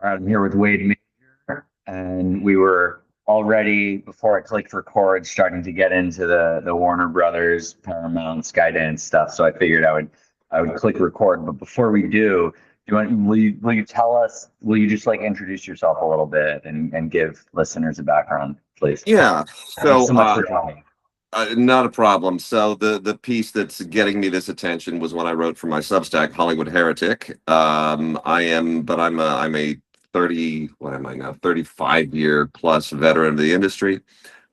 I'm here with Wade Major, and we were already before I clicked record, starting to get into the Warner Brothers, Paramount, Skydance stuff. So I figured I would click record. But before we do you want will you tell us? Will you just like introduce yourself a little bit and give listeners a background, please? Yeah, Thanks so so much for joining. not a problem. So the piece that's getting me this attention was one I wrote for my Substack, Hollywood Heretic. I'm a 30, what am I now, 35-year plus veteran of the industry.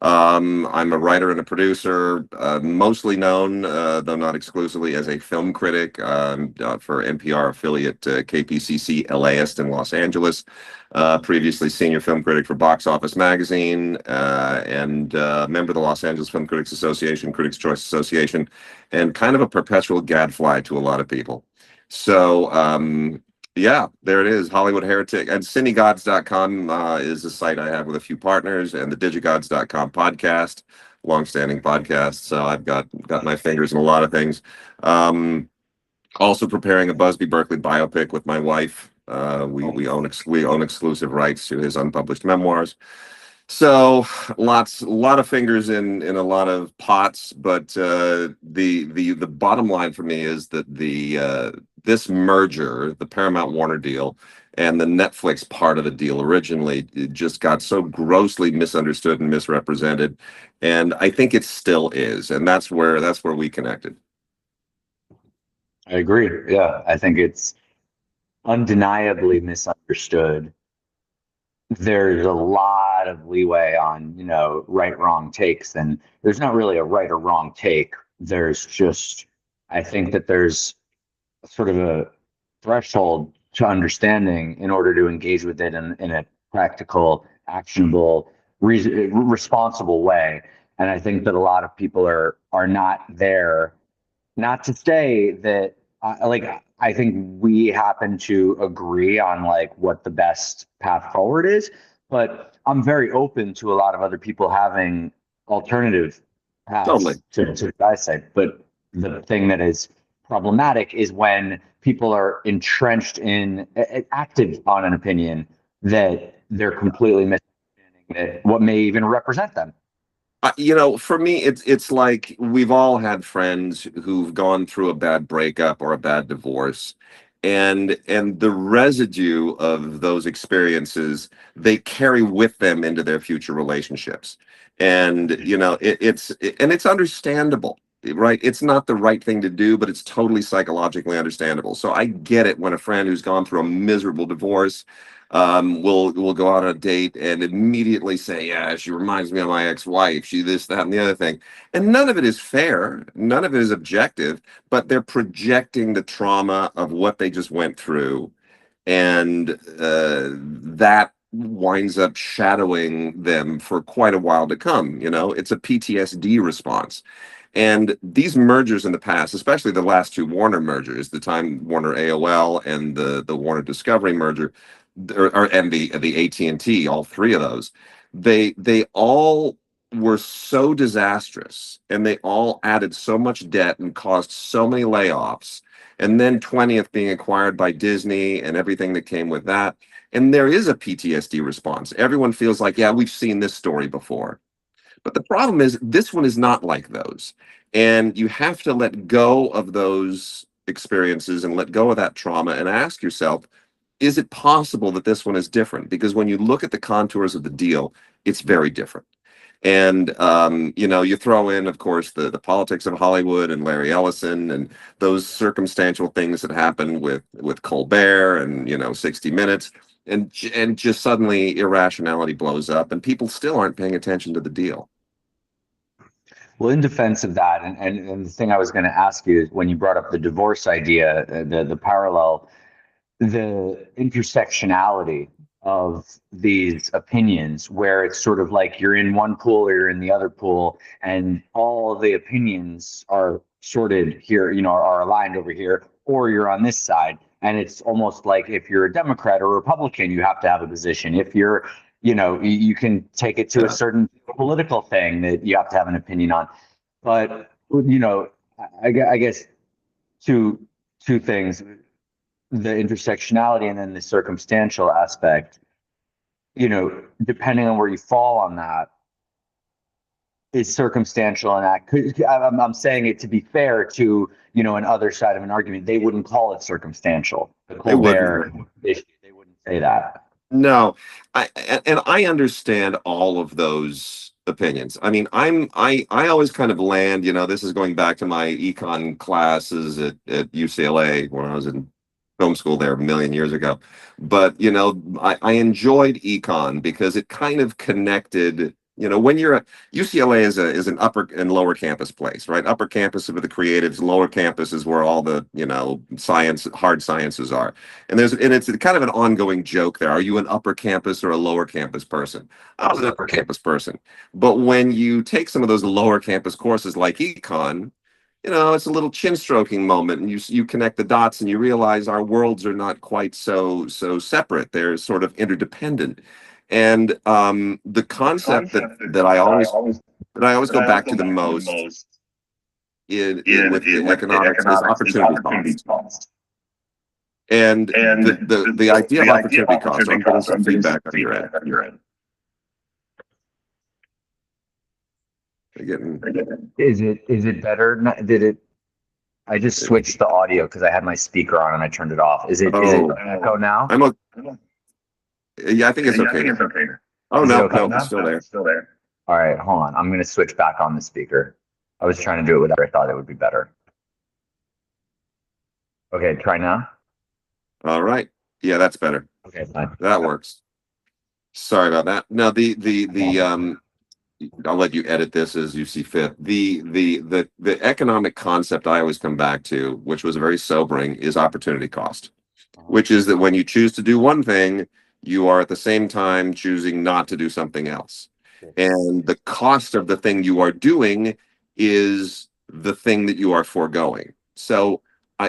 I'm a writer and a producer, mostly known, though not exclusively, as a film critic for NPR affiliate KPCC LAist in Los Angeles. Previously senior film critic for Box Office Magazine, and member of the Los Angeles Film Critics Association, Critics' Choice Association, and kind of a perpetual gadfly to a lot of people. So, yeah, there it is, Hollywood Heretic. And cinegods.com is a site I have with a few partners, and the digigods.com podcast, longstanding podcast. So I've got my fingers in a lot of things. Also preparing a Busby Berkeley biopic with my wife. We own exclusive rights to his unpublished memoirs. So a lot of fingers in a lot of pots, but the bottom line for me is that the this merger, the Paramount Warner deal, and the Netflix part of the deal originally, it just got so grossly misunderstood and misrepresented, and I think it still is, and that's where we connected. I agree. Yeah, I think it's undeniably misunderstood. There's a lot of leeway on, right, wrong takes, and there's not really a right or wrong take. There's just, I think that there's sort of a threshold to understanding in order to engage with it in a practical, actionable, responsible way. And I think that a lot of people are not there. Not to say that, like, I think we happen to agree on like what the best path forward is, but I'm very open to a lot of other people having alternative Totally. paths to what I say. But the thing that is problematic is when people are entrenched in, active on an opinion that they're completely misunderstanding that what may even represent them. For me, it's like we've all had friends who've gone through a bad breakup or a bad divorce, and the residue of those experiences they carry with them into their future relationships, and it's understandable, right? It's not the right thing to do, but it's totally psychologically understandable. So I get it when a friend who's gone through a miserable divorce will go out on a date and immediately say, yeah, she reminds me of my ex-wife, she this, that, and the other thing. And none of it is fair, none of it is objective, but they're projecting the trauma of what they just went through, and that winds up shadowing them for quite a while to come. It's a PTSD response. And these mergers in the past, especially the last two Warner mergers, the Time Warner AOL and the Warner Discovery merger, and the AT&T, all three of those, they all were so disastrous, and they all added so much debt and caused so many layoffs. And then 20th being acquired by Disney and everything that came with that. And there is a PTSD response. Everyone feels like, yeah, we've seen this story before. But the problem is, this one is not like those. And you have to let go of those experiences and let go of that trauma and ask yourself, is it possible that this one is different? Because when you look at the contours of the deal, it's very different. And you throw in, of course, the politics of Hollywood and Larry Ellison and those circumstantial things that happen with Colbert and 60 Minutes, and just suddenly irrationality blows up, and people still aren't paying attention to the deal. Well, in defense of that, and the thing I was going to ask you is when you brought up the divorce idea, the parallel, the intersectionality of these opinions, where it's sort of like you're in one pool or you're in the other pool, and all the opinions are sorted here, are aligned over here, or you're on this side. And it's almost like if you're a Democrat or Republican, you have to have a position. If you're, you can take it to a Yeah. certain political thing that you have to have an opinion on. But, I guess two things. the intersectionality and then the circumstantial aspect, depending on where you fall on that, is circumstantial and act. I'm saying it to be fair to, an other side of an argument. They wouldn't call it circumstantial. The They wouldn't. Colbert issue, they wouldn't say that. No, and I understand all of those opinions. I mean, I always kind of land, this is going back to my econ classes at UCLA when I was in film school there a million years ago. But I enjoyed econ because it kind of connected. When you're UCLA is an upper and lower campus place, right? Upper campus is with the creatives, lower campus is where all the science, hard sciences are. And it's kind of an ongoing joke there. Are you an upper campus or a lower campus person? I was an upper campus person. But when you take some of those lower campus courses like econ, it's a little chin stroking moment, and you connect the dots and you realize our worlds are not quite so separate. They're sort of interdependent. And the concept that I always go back to the most in with the economics is opportunity cost. And the idea of opportunity cost. So I'm getting some feedback on your end. Getting, is it better? Did it? I just switched the audio because I had my speaker on and I turned it off. Is it echo now? Yeah, I think it's okay. Oh, Is it no, okay? no, it's still there. All right, hold on. I'm going to switch back on the speaker. I was trying to do it without. I thought it would be better. Okay, try now. All right. Yeah, that's better. Okay, fine. That works. Sorry about that. No, I'll let you edit this as you see fit. The economic concept I always come back to, which was very sobering, is opportunity cost, which is that when you choose to do one thing, you are at the same time choosing not to do something else. And the cost of the thing you are doing is the thing that you are foregoing. So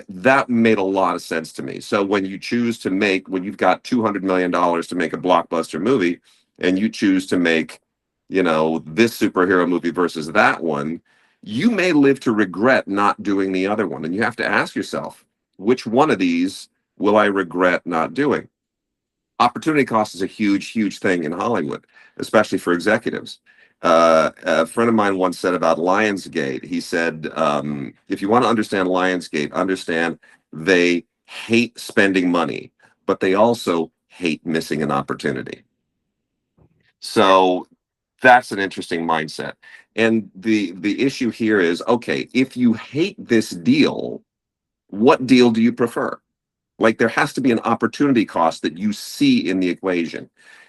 that made a lot of sense to me. So when you choose to when you've got $200 million to make a blockbuster movie, and you choose to make, this superhero movie versus that one, you may live to regret not doing the other one. And you have to ask yourself, which one of these will I regret not doing? Opportunity cost is a huge, huge thing in Hollywood, especially for executives. A friend of mine once said about Lionsgate, he said, if you want to understand Lionsgate, understand they hate spending money, but they also hate missing an opportunity. So that's an interesting mindset. And the issue here is, okay, if you hate this deal, what deal do you prefer? Like, there has to be an opportunity cost that you see in the equation.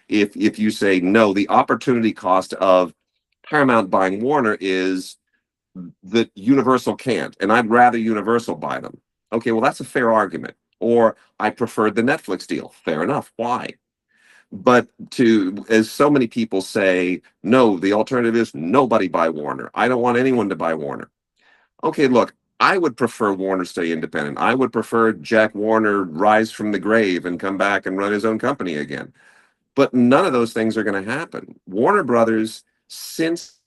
If you say, no, the opportunity cost of Paramount buying Warner is that Universal can't, and I'd rather Universal buy them. Okay, well, that's a fair argument. Or I preferred the Netflix deal. Fair enough. Why? But as so many people say, no, the alternative is nobody buy Warner. I don't want anyone to buy Warner. Okay, look, I would prefer Warner stay independent. I would prefer Jack Warner rise from the grave and come back and run his own company again. But none of those things are going to happen. Warner Brothers, since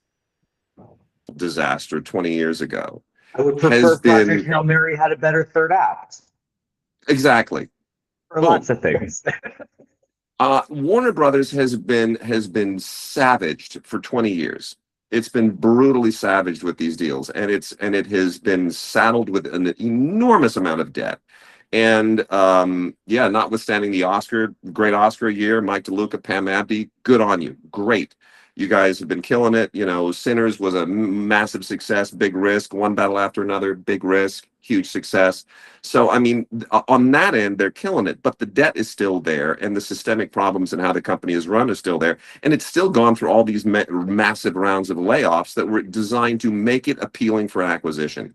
disaster 20 years ago, I would prefer Project Hail Mary had a better third act. Exactly. For lots of things. Warner Brothers has been savaged for 20 years. It's been brutally savaged with these deals, and it has been saddled with an enormous amount of debt. And yeah, notwithstanding the great Oscar year, Mike DeLuca, Pam Abdi, good on you, great. You guys have been killing it. Sinners was a massive success, big risk, one battle after another, big risk, huge success. So, I mean, on that end, they're killing it, but the debt is still there, and the systemic problems and how the company is run is still there. And it's still gone through all these massive rounds of layoffs that were designed to make it appealing for acquisition.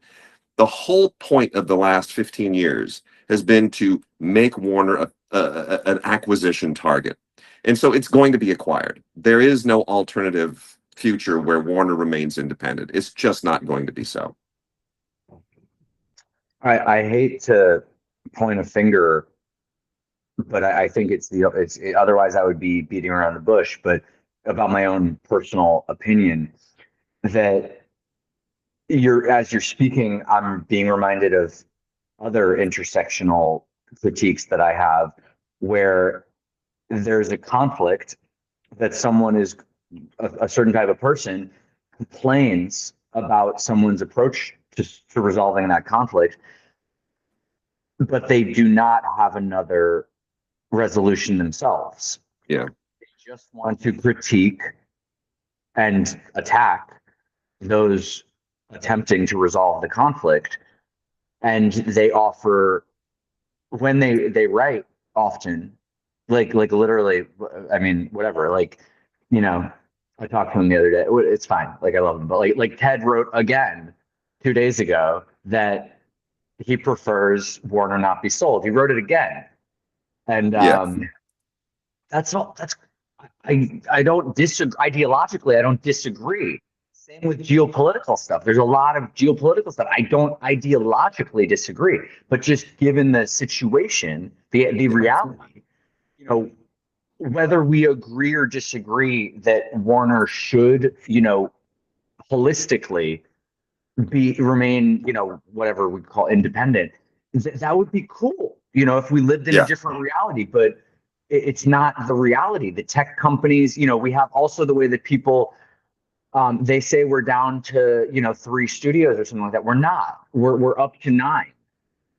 The whole point of the last 15 years has been to make Warner an acquisition target. And so it's going to be acquired. There is no alternative future where Warner remains independent. It's just not going to be so. I hate to point a finger, but I think otherwise I would be beating around the bush, but about my own personal opinion that as you're speaking, I'm being reminded of other intersectional critiques that I have where there's a conflict that someone is a certain type of person complains about someone's approach to resolving that conflict, but they do not have another resolution themselves. Yeah. They just want to critique and attack those attempting to resolve the conflict. And they offer, when they write often, like literally, I mean, whatever, like, you know, I talked to him the other day. It's fine. Like I love him, but like Ted wrote again 2 days ago that he prefers Warner not be sold. He wrote it again, and Yeah. that's all. I don't disagree ideologically. I don't disagree. Same with geopolitical stuff. There's a lot of geopolitical stuff. I don't ideologically disagree, but just given the situation, the reality, you know, whether we agree or disagree that Warner should, holistically remain, whatever we call independent, that would be cool, if we lived in a Yeah. different reality, but it's not the reality. The tech companies, we have also the way that people, they say we're down to, 3 studios or something like that. We're not. We're up to 9.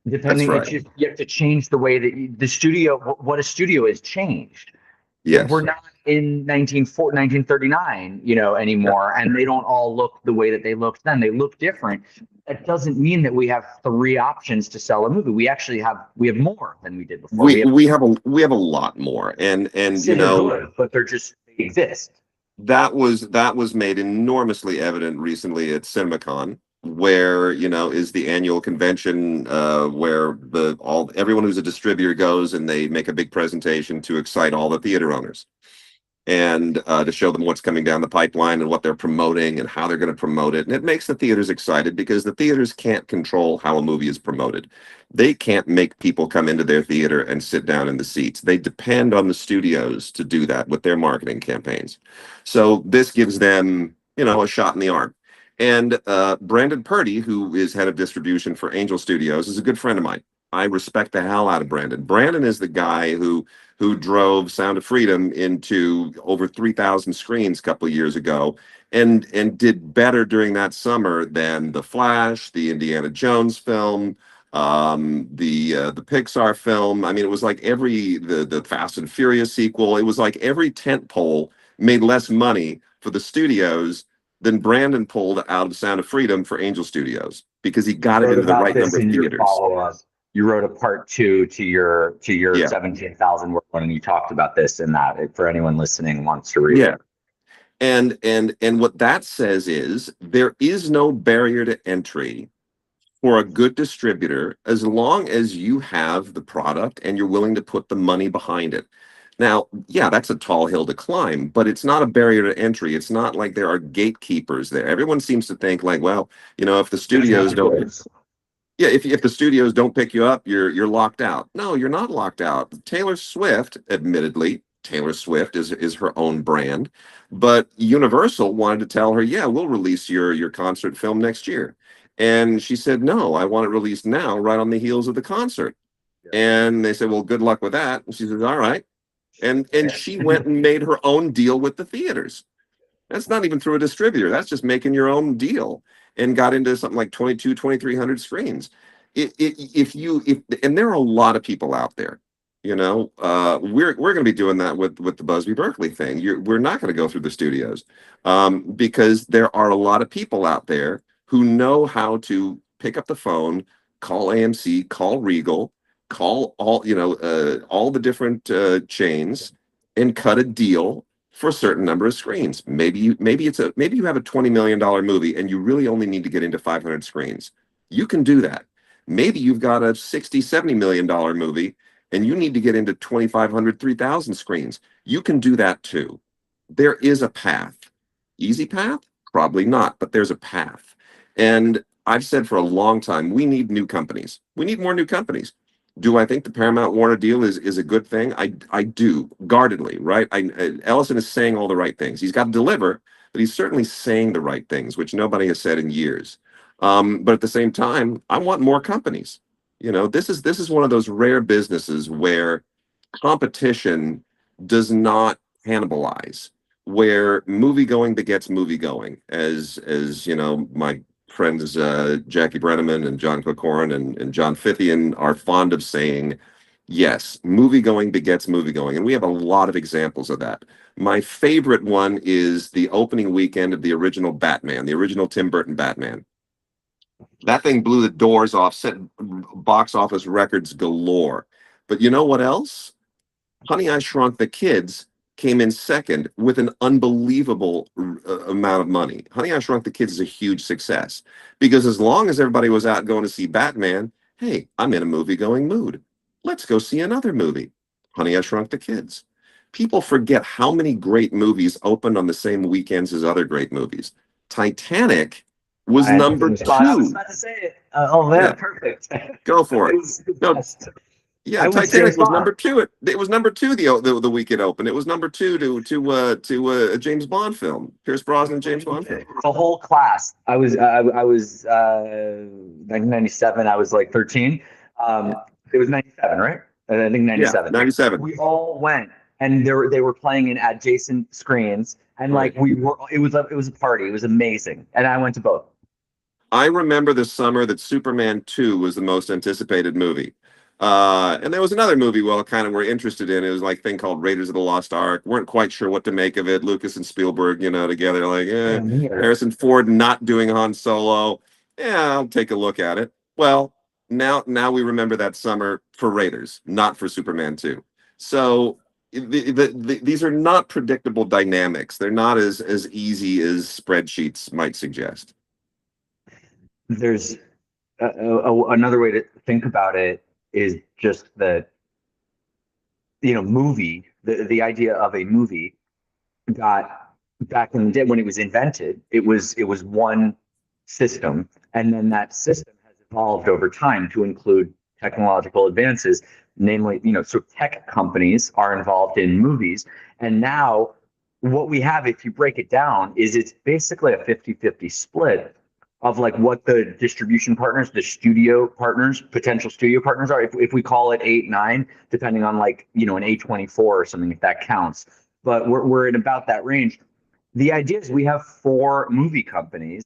That's Depending, it's right. just you have to change the way that the studio, what a studio is changed. We're Yes. not in 1939, Yeah. anymore, and they don't all look the way that they looked then. They look different. That doesn't mean that we have 3 options to sell a movie. We have more than we did before. We We have we have a lot more, and say they're good, but they exist. that was made enormously evident recently at CinemaCon, where is the annual convention, where the all everyone who's a distributor goes and they make a big presentation to excite all the theater owners, and to show them what's coming down the pipeline and what they're promoting and how they're going to promote it. And it makes the theaters excited because the theaters can't control how a movie is promoted. They can't make people come into their theater and sit down in the seats. They depend on the studios to do that with their marketing campaigns. So this gives them, a shot in the arm. And Brandon Purdy, who is head of distribution for Angel Studios, is a good friend of mine. I respect the hell out of Brandon. Brandon is the guy who drove Sound of Freedom into over 3,000 screens a couple of years ago, and did better during that summer than The Flash, the Indiana Jones film, the Pixar film. I mean, it was like the Fast and Furious sequel. It was like every tent pole made less money for the studios than Brandon pulled out of Sound of Freedom for Angel Studios, because he You got it wrote into the about right this number of in your theaters. follow-up. You wrote a part 2 to your Yeah. 17,000 word one, and you talked about this in that. For anyone listening wants to read Yeah. it. And what that says is there is no barrier to entry for a good distributor as long as you have the product and you're willing to put the money behind it. Now, yeah, that's a tall hill to climb, but it's not a barrier to entry. It's not like there are gatekeepers there. Everyone seems to think like, well, if the There's no studios don't, choice. yeah, if the studios don't pick you up, you're locked out. No, you're not locked out. Taylor Swift, admittedly, Taylor Swift is her own brand, but Universal wanted to tell her, yeah, we'll release your concert film next year. And she said, no, I want it released now, right on the heels of the concert. And they said, well, good luck with that. And she says, all right. And she went and made her own deal with the theaters. That's not even through a distributor. That's just making your own deal, and got into something like 2,300 screens. If and there are a lot of people out there, we're going to be doing that with the Busby Berkeley thing. We're not going to go through the studios, because there are a lot of people out there who know how to pick up the phone, call AMC, call Regal, call all the different chains, and cut a deal for a certain number of screens. Maybe you have a $20 million movie and you really only need to get into 500 screens. You can do that. Maybe you've got a 60, $70 million movie and you need to get into 2,500, 3,000 screens. You can do that too. There is a path. Easy path? Probably not, but there's a path. And I've said for a long time, we need new companies. We need more new companies. Do I think the Paramount Warner deal is a good thing? I do, guardedly, right? Ellison is saying all the right things. He's got to deliver, but he's certainly saying the right things, which nobody has said in years. But at the same time, I want more companies. This is one of those rare businesses where competition does not cannibalize, where movie going begets movie going, as my friends Jackie Brenneman and John Corcoran and John Fithian are fond of saying. Yes, movie going begets movie going, and we have a lot of examples of that. My favorite one is the opening weekend of the original Batman, the original Tim Burton Batman. That thing blew the doors off, set box office records galore. But you know what else? Honey, I Shrunk the Kids came in second with an unbelievable amount of money. Honey, I Shrunk the Kids is a huge success because as long as everybody was out going to see Batman, hey, I'm in a movie going mood. Let's go see another movie. Honey, I Shrunk the Kids. People forget how many great movies opened on the same weekends as other great movies. Titanic was I number I was two. about to say it. Oh man, Yeah, perfect. go for It it. was the No, best. yeah, I was James Titanic was Bond. number two. It was number two the week it opened. It was number two to a James Bond film, Pierce Brosnan James Bond film. The whole class. I was 1997. I was like 13. It was 97, right? I think Yeah, 97. 97. We all went, and they were playing in adjacent screens, and Right. like we were. It was a party. It was amazing, and I went to both. I remember the summer that Superman 2 was the most anticipated movie. And there was another movie, well, kind of we're interested in. It was like a thing called Raiders of the Lost Ark. Weren't quite sure what to make of it. Lucas and Spielberg, together, like, Damn near. Harrison Ford not doing Han Solo. Yeah, I'll take a look at it. Well, now we remember that summer for Raiders, not for Superman 2. So these are not predictable dynamics. They're not as easy as spreadsheets might suggest. There's another way to think about it is just that movie. The idea of a movie got back in the day when it was invented, it was one system, and then that system has evolved over time to include technological advances, namely, so tech companies are involved in movies, and now what we have, if you break it down, is it's basically a 50-50 split of like what the distribution partners, the studio partners, potential studio partners are. If we call it 8, 9, depending on like, an A24 or something, if that counts. But we're in about that range. The idea is we have four movie companies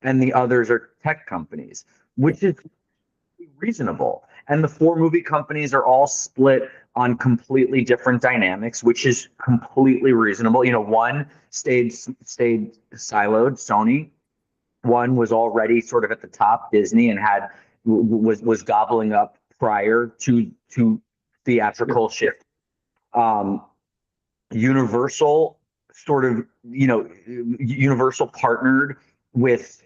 and the others are tech companies, which is reasonable. And the four movie companies are all split on completely different dynamics, which is completely reasonable. One stayed siloed, Sony. One was already sort of at the top, Disney, and was gobbling up prior to Yeah. theatrical shift. Um, Universal sort of, Universal partnered with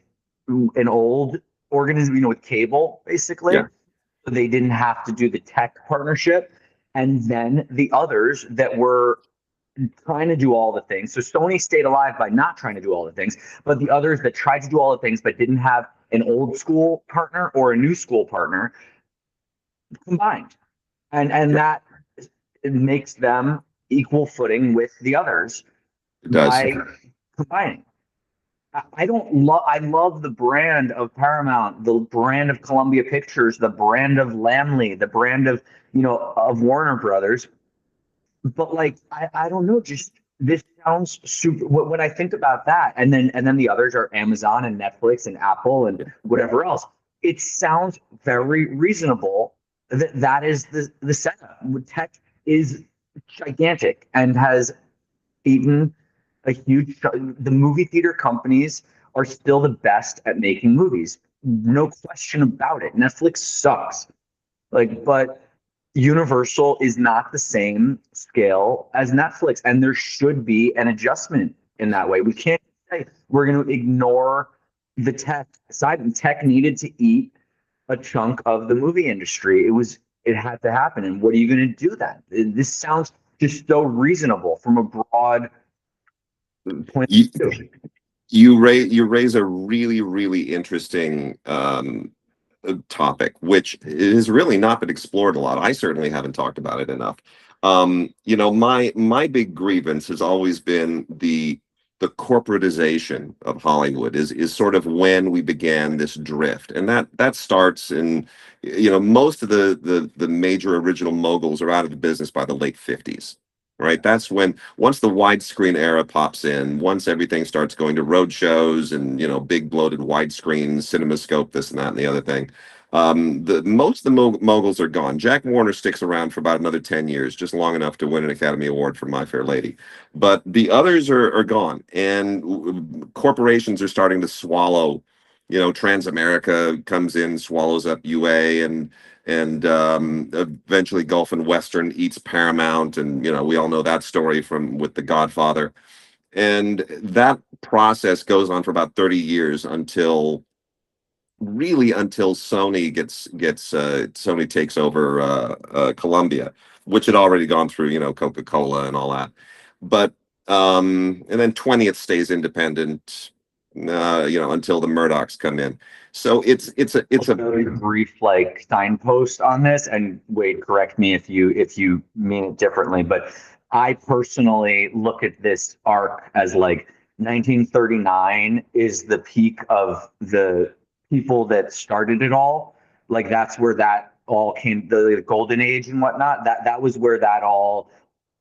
an old organism, with cable, basically. Yeah. So they didn't have to do the tech partnership. And then the others that were trying to do all the things. So Sony stayed alive by not trying to do all the things, but the others that tried to do all the things but didn't have an old school partner or a new school partner combined. And Yeah. that it makes them equal footing with the others It does. by combining. I don't love. I love the brand of Paramount, the brand of Columbia Pictures, the brand of Lamley, the brand of of Warner Brothers. But like, I don't know. Just this sounds super. When I think about that, and then the others are Amazon and Netflix and Apple and whatever else. It sounds very reasonable. That is the setup. Tech is gigantic and has eaten a huge. The movie theater companies are still the best at making movies. No question about it. Netflix sucks. Like, but Universal is not the same scale as Netflix, and there should be an adjustment in that way. We can't say we're going to ignore the tech side. And tech needed to eat a chunk of the movie industry. It had to happen. And what are you going to do then? This sounds just so reasonable from a broad point You of view. you raise a really really interesting topic, which has really not been explored a lot. I certainly haven't talked about it enough. My big grievance has always been the the corporatization of Hollywood is sort of when we began this drift, and that starts in, most of the major original moguls are out of the business by the late 50s. Right, that's when, once the widescreen era pops in, once everything starts going to road shows and big bloated widescreens, CinemaScope, this and that and the other thing. The most of the moguls are gone. Jack Warner sticks around for about another 10 years, just long enough to win an Academy Award for My Fair Lady. But the others are gone, and corporations are starting to swallow. Transamerica comes in, swallows up UA, and eventually Gulf and Western eats Paramount, and we all know that story from with The Godfather. And that process goes on for about 30 years until Sony takes over Columbia, which had already gone through Coca-Cola and all that. But and then 20th stays independent, until the Murdochs come in. So it's a Very brief like signpost on this, and Wade, correct me if you mean it differently, but I personally look at this arc as like 1939 is the peak of the people that started it all. Like that's where that all came, the golden age and whatnot. That was where that all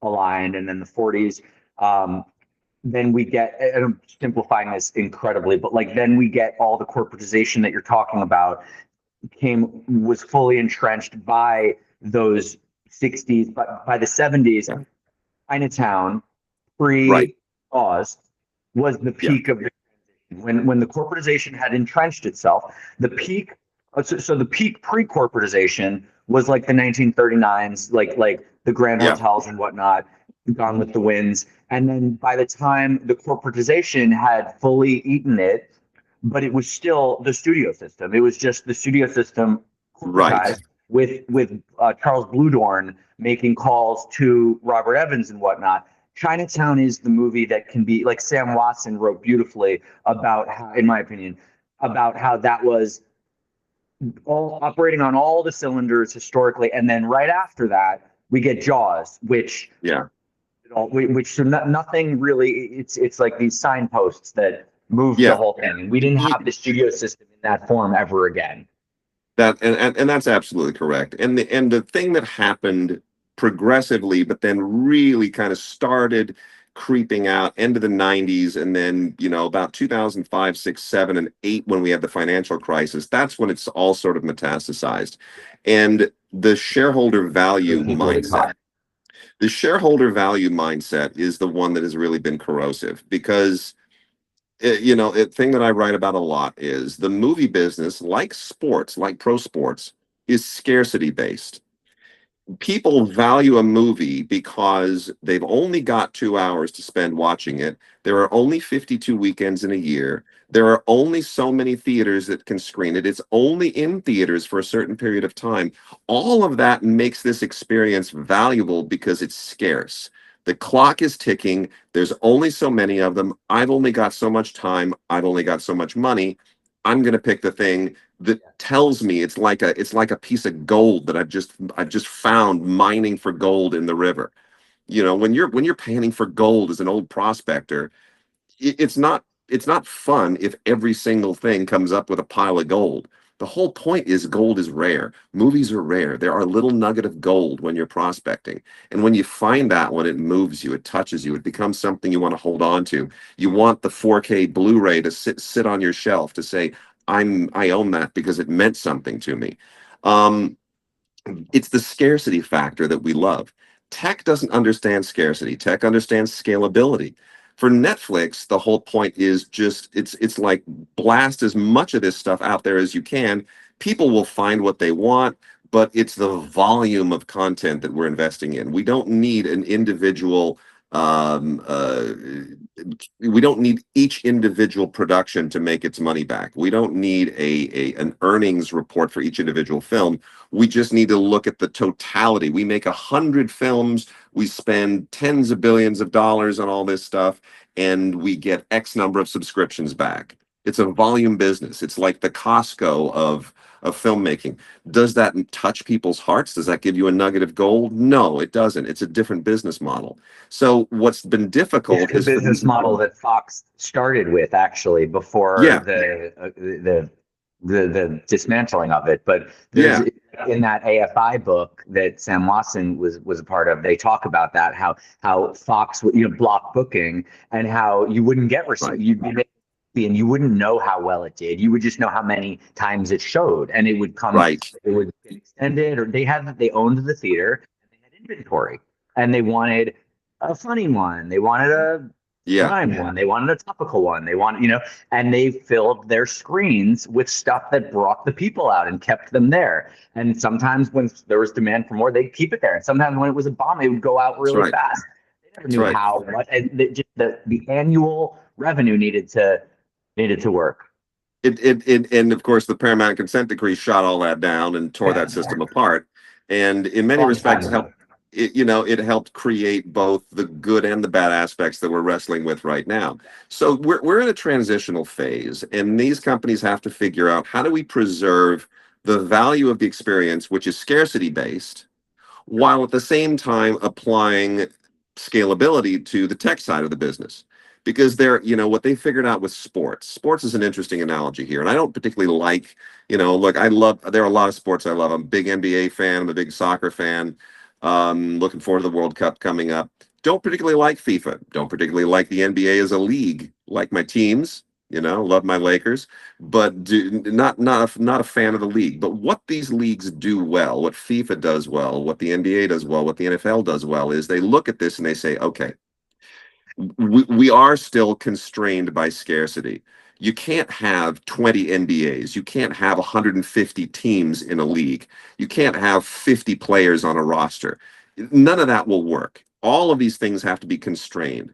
aligned, and then the 40s. Then we get, and I'm simplifying this incredibly, but like then we get all the corporatization that you're talking about was fully entrenched by those 60s, but by the 70s, Chinatown, right. pre-Oz, was the Yeah. peak of when the corporatization had entrenched itself. The peak, so the peak pre-corporatization was like the 1939s, like the Grand Yeah. Hotels and whatnot, Gone with the Winds. And then by the time the corporatization had fully eaten it, but it was still the studio system. It was just the studio system Right. corporatized with Charles Bluedorn making calls to Robert Evans and whatnot. Chinatown is the movie that can be like Sam Watson wrote beautifully about how, in my opinion, about how that was all operating on all the cylinders historically, and then right after that we get Jaws, Yeah. which so nothing really. It's like these signposts that moved the Yeah. whole thing, and we didn't have the studio system in that form ever again. And that's absolutely correct. And the thing that happened progressively, but then really kind of started creeping out into the 90s, and then about 2005, 6, 7, and 8, when we had the financial crisis, that's when it's all sort of metastasized. And the shareholder value mindset is the one that has really been corrosive, because thing that I write about a lot is the movie business, like sports, like pro sports, is scarcity based. People value a movie because they've only got 2 hours to spend watching it. There are only 52 weekends in a year. There are only so many theaters that can screen it. It's only in theaters for a certain period of time. All of that makes this experience valuable because it's scarce. The clock is ticking. There's only so many of them. I've only got so much time. I've only got so much money. I'm going to pick the thing that tells me it's like a piece of gold that I've just found mining for gold in the river. When you're panning for gold as an old prospector, it's not fun if every single thing comes up with a pile of gold. The whole point is gold is rare. Movies are rare. There are a little nugget of gold when you're prospecting. And when you find that one, it moves you, it touches you, it becomes something you want to hold on to. You want the 4K Blu-ray to sit on your shelf to say, I own that because it meant something to me. Um, it's the scarcity factor that we love. Tech doesn't understand scarcity. Tech understands scalability. For Netflix, the whole point is just it's like blast as much of this stuff out there as you can. People will find what they want, but it's the volume of content that we're investing in. Um, uh, we don't need each individual production to make its money back. We don't need an earnings report for each individual film. We just need to look at the totality. We make 100 films, we spend tens of billions of dollars on all this stuff, and we get X number of subscriptions back. It's a volume business. It's like the Costco of filmmaking. Does that touch people's hearts? Does that give you a nugget of gold? No, it doesn't. It's a different business model. So what's been It's difficult the is for business these. model that Fox started with, actually, before Yeah, the dismantling of it. But there's yeah, in that AFI book that Sam Watson was a part of, they talk about that, how Fox would, block booking, and how you wouldn't get right, you'd be and you wouldn't know how well it did. You would just know how many times it showed, and right. it would get extended, or they owned the theater and they had inventory, and they wanted a funny one, they wanted a Yeah, crime one, they wanted a topical one, they wanted, and they filled their screens with stuff that brought the people out and kept them there. And sometimes when there was demand for more, they'd keep it there. And sometimes when it was a bomb, it would go out that's really right. fast. They never That's knew right. how much, and the annual revenue needed to work. And of course, the Paramount Consent Decree shot all that down and tore that Yeah, system apart. And in a many long time respects, ago. it helped create both the good and the bad aspects that we're wrestling with right now. So we're in a transitional phase, and these companies have to figure out, how do we preserve the value of the experience, which is scarcity based, while at the same time applying scalability to the tech side of the business. Because what they figured out with sports. Sports is an interesting analogy here. And I don't particularly like, look, there are a lot of sports I love. I'm a big NBA fan. I'm a big soccer fan. Looking forward to the World Cup coming up. Don't particularly like FIFA. Don't particularly like the NBA as a league. Like my teams, love my Lakers, but not a fan of the league. But what these leagues do well, what FIFA does well, what the NBA does well, what the NFL does well, is they look at this and they say, okay, we are still constrained by scarcity. You can't have 20 NBAs. You can't have 150 teams in a league. You can't have 50 players on a roster. None of that will work. All of these things have to be constrained.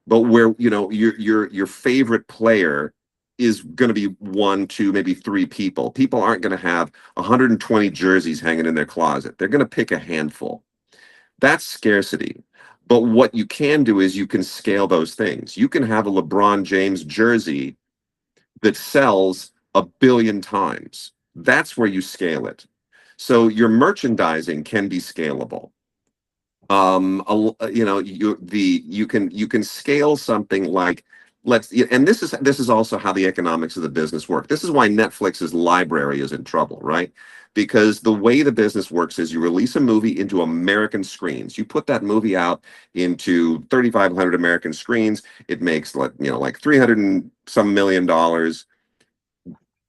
But where, your favorite player is going to be one, two, maybe three people. People aren't going to have 120 jerseys hanging in their closet. They're going to pick a handful. That's scarcity. But what you can do is you can scale those things. You can have a LeBron James jersey that sells 1 billion times. That's where you scale it. So your merchandising can be scalable. You can scale something like, and this is also how the economics of the business work. This is why Netflix's library is in trouble, right? Because the way the business works is you release a movie into American screens. You put that movie out into 3,500 American screens. It makes, like 300 and some $1 million.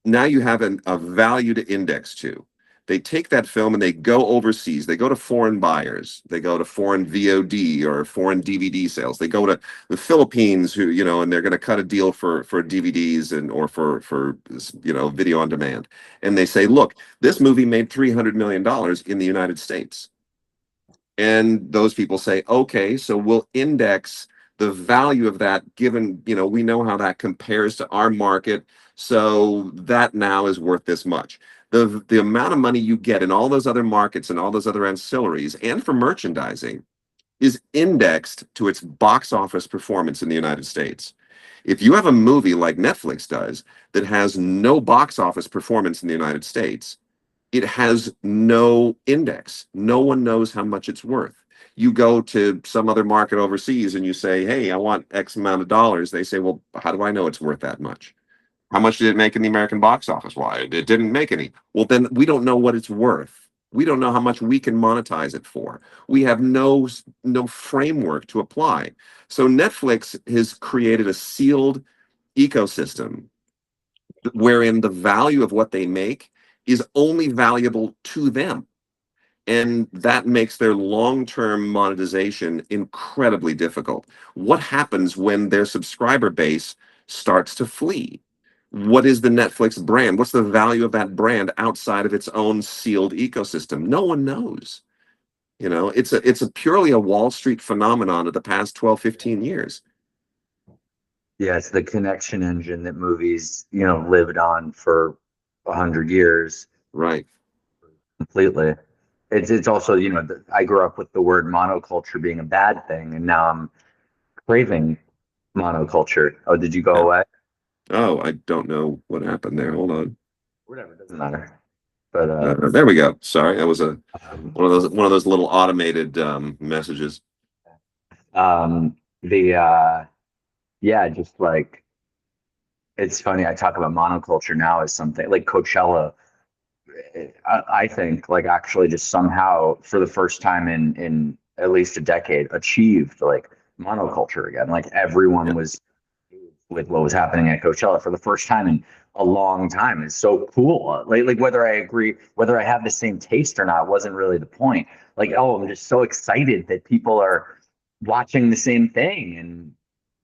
Now you have a value to index to. They take that film and they go overseas. They go to foreign buyers. They go to foreign VOD or foreign DVD sales. They go to the Philippines, and they're going to cut a deal for DVDs or for video on demand. And they say, look, this movie made $300 million in the United States. And those people say, okay, so we'll index the value of that, given, we know how that compares to our market. So that now is worth this much. The amount of money you get in all those other markets and all those other ancillaries and for merchandising is indexed to its box office performance in the United States. If you have a movie like Netflix does that has no box office performance in the United States, it has no index. No one knows how much it's worth. You go to some other market overseas and you say, hey, I want X amount of dollars. They say, well, how do I know it's worth that much? How much did it make in the American box office? Why? It didn't make any. Well, then we don't know what it's worth. We don't know how much we can monetize it for. We have no framework to apply. So Netflix has created a sealed ecosystem wherein the value of what they make is only valuable to them. And that makes their long-term monetization incredibly difficult. What happens when their subscriber base starts to flee? What is the Netflix brand? What's the value of that brand outside of its own sealed ecosystem? No one knows. It's a purely a Wall Street phenomenon of the past 12, 15 years. Yeah, it's the connection engine that movies, lived on for 100 years Right. completely. It's also, I grew up with the word monoculture being a bad thing, and now I'm craving monoculture. Oh, did you go Yeah. away? Oh, I don't know what happened there. Hold on. Whatever, it doesn't matter. But There we go. Sorry, that was a um, one of those little automated messages. the yeah, just like it's funny. I talk about monoculture now as something like Coachella. I think like actually just somehow for the first time in at least a decade achieved like monoculture again. Like everyone Yeah. was with what was happening at Coachella for the first time in a long time. It's so cool. Like whether I agree, whether I have the same taste or not, wasn't really the point. Like, oh, I'm just so excited that people are watching the same thing and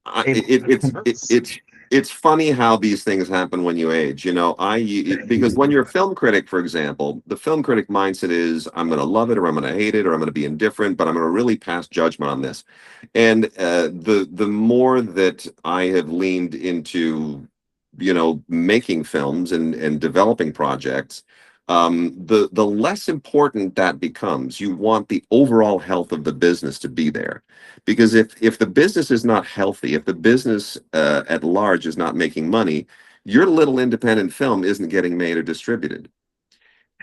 I, able it, to it's it, converse. it's funny how these things happen when you age. Because when you're a film critic, for example, the film critic mindset is I'm going to love it or I'm going to hate it or I'm going to be indifferent, but I'm going to really pass judgment on this. And the more that I have leaned into, making films and developing projects, the less important that becomes. You want the overall health of the business to be there, because if the business is not healthy, if the business at large is not making money, your little independent film isn't getting made or distributed.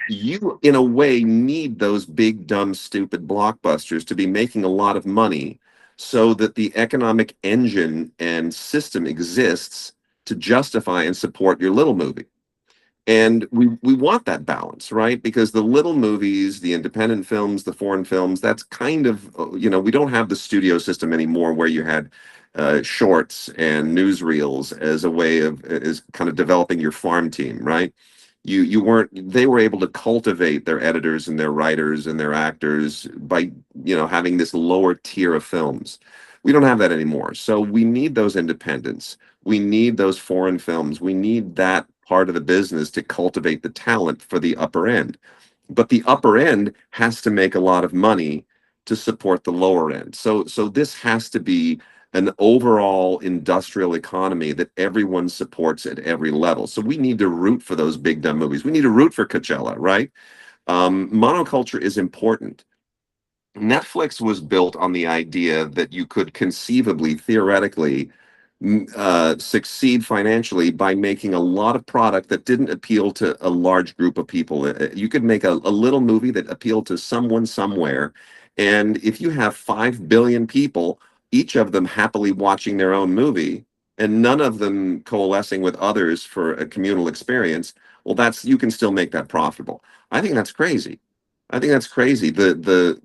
You, in a way, need those big, dumb, stupid blockbusters to be making a lot of money so that the economic engine and system exists to justify and support your little movie. And we want that balance, right? Because the little movies, the independent films, the foreign films, that's kind of, we don't have the studio system anymore where you had shorts and newsreels as a way of as kind of developing your farm team, right? You weren't, they were able to cultivate their editors and their writers and their actors by, having this lower tier of films. We don't have that anymore. So we need those independents. We need those foreign films. We need that part of the business to cultivate the talent for the upper end. But the upper end has to make a lot of money to support the lower end. So this has to be an overall industrial economy that everyone supports at every level. So we need to root for those big dumb movies. We need to root for Coachella, right? Monoculture is important. Netflix was built on the idea that you could conceivably, theoretically, succeed financially by making a lot of product that didn't appeal to a large group of people. You could make a little movie that appealed to someone somewhere. And if you have 5 billion people, each of them happily watching their own movie, and none of them coalescing with others for a communal experience, well, you can still make that profitable. I think that's crazy. I think that's crazy. The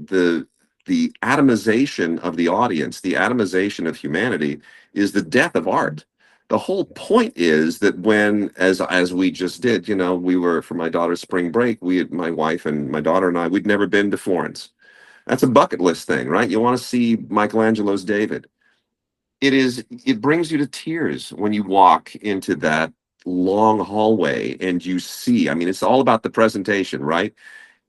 atomization of the audience, the atomization of humanity is the death of art. The whole point is that when, as we just did, we were for my daughter's spring break, my wife and my daughter and I, we'd never been to Florence. That's a bucket list thing, right? You want to see Michelangelo's David. It brings you to tears when you walk into that long hallway and you see, I mean, it's all about the presentation, right?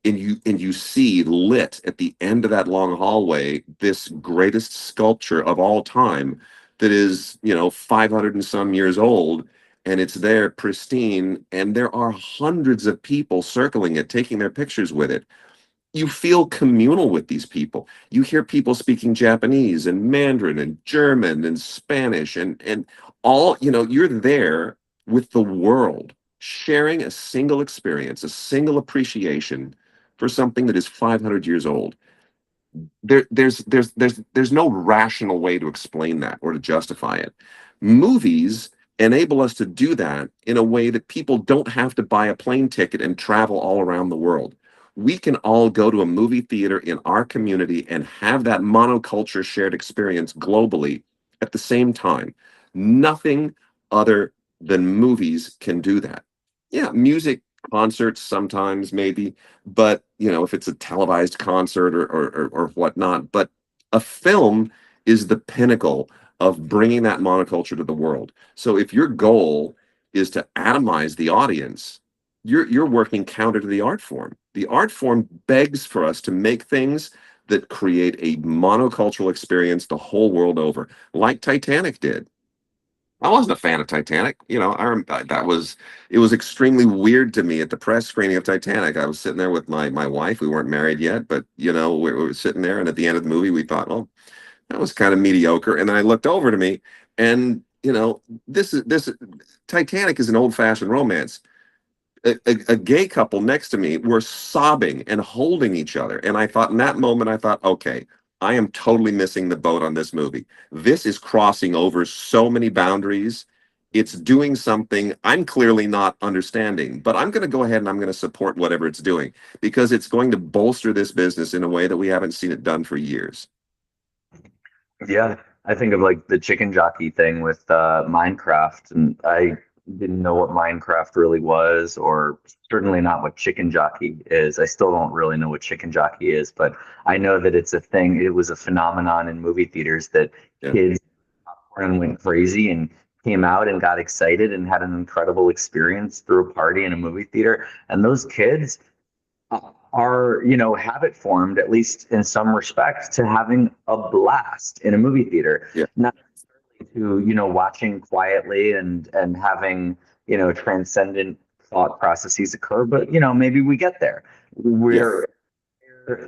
And you see lit at the end of that long hallway this greatest sculpture of all time that is 500 and some years old, and it's there pristine, and there are hundreds of people circling it, taking their pictures with it. You feel communal with these people. You hear people speaking Japanese and Mandarin and German and Spanish and all, you're there with the world, sharing a single experience, a single appreciation for something that is 500 years old. There's no rational way to explain that or to justify it. Movies enable us to do that in a way that people don't have to buy a plane ticket and travel all around the world. We can all go to a movie theater in our community and have that monoculture shared experience globally at the same time. Nothing other than movies can do that. Yeah, music, concerts sometimes maybe, but if it's a televised concert or whatnot, but a film is the pinnacle of bringing that monoculture to the world. So if your goal is to atomize the audience, you're working counter to the art form. The art form begs for us to make things that create a monocultural experience the whole world over, like Titanic did. I wasn't a fan of Titanic. That was it was extremely weird to me at the press screening of Titanic. I was sitting there with my wife. We weren't married yet, but we were sitting there, and at the end of the movie, we thought, "Oh, that was kind of mediocre." And then I looked over to me, and this Titanic is an old-fashioned romance. a gay couple next to me were sobbing and holding each other. And I thought, in that moment, I thought, okay, I am totally missing the boat on this movie. This is crossing over so many boundaries. It's doing something I'm clearly not understanding, but I'm going to go ahead and I'm going to support whatever it's doing because it's going to bolster this business in a way that we haven't seen it done for years. Yeah, I think of like the chicken jockey thing with Minecraft, and I didn't know what Minecraft really was, or certainly not what chicken jockey is. I still don't really know what chicken jockey is, but I know that it's a thing. It was a phenomenon in movie theaters that Yeah. kids popcorn went crazy and came out and got excited and had an incredible experience through a party in a movie theater. And those kids are, habit formed, at least in some respects, to having a blast in a movie theater, Yeah. not to, watching quietly and having, transcendent thought processes occur. But, maybe we get there. Yeah. We're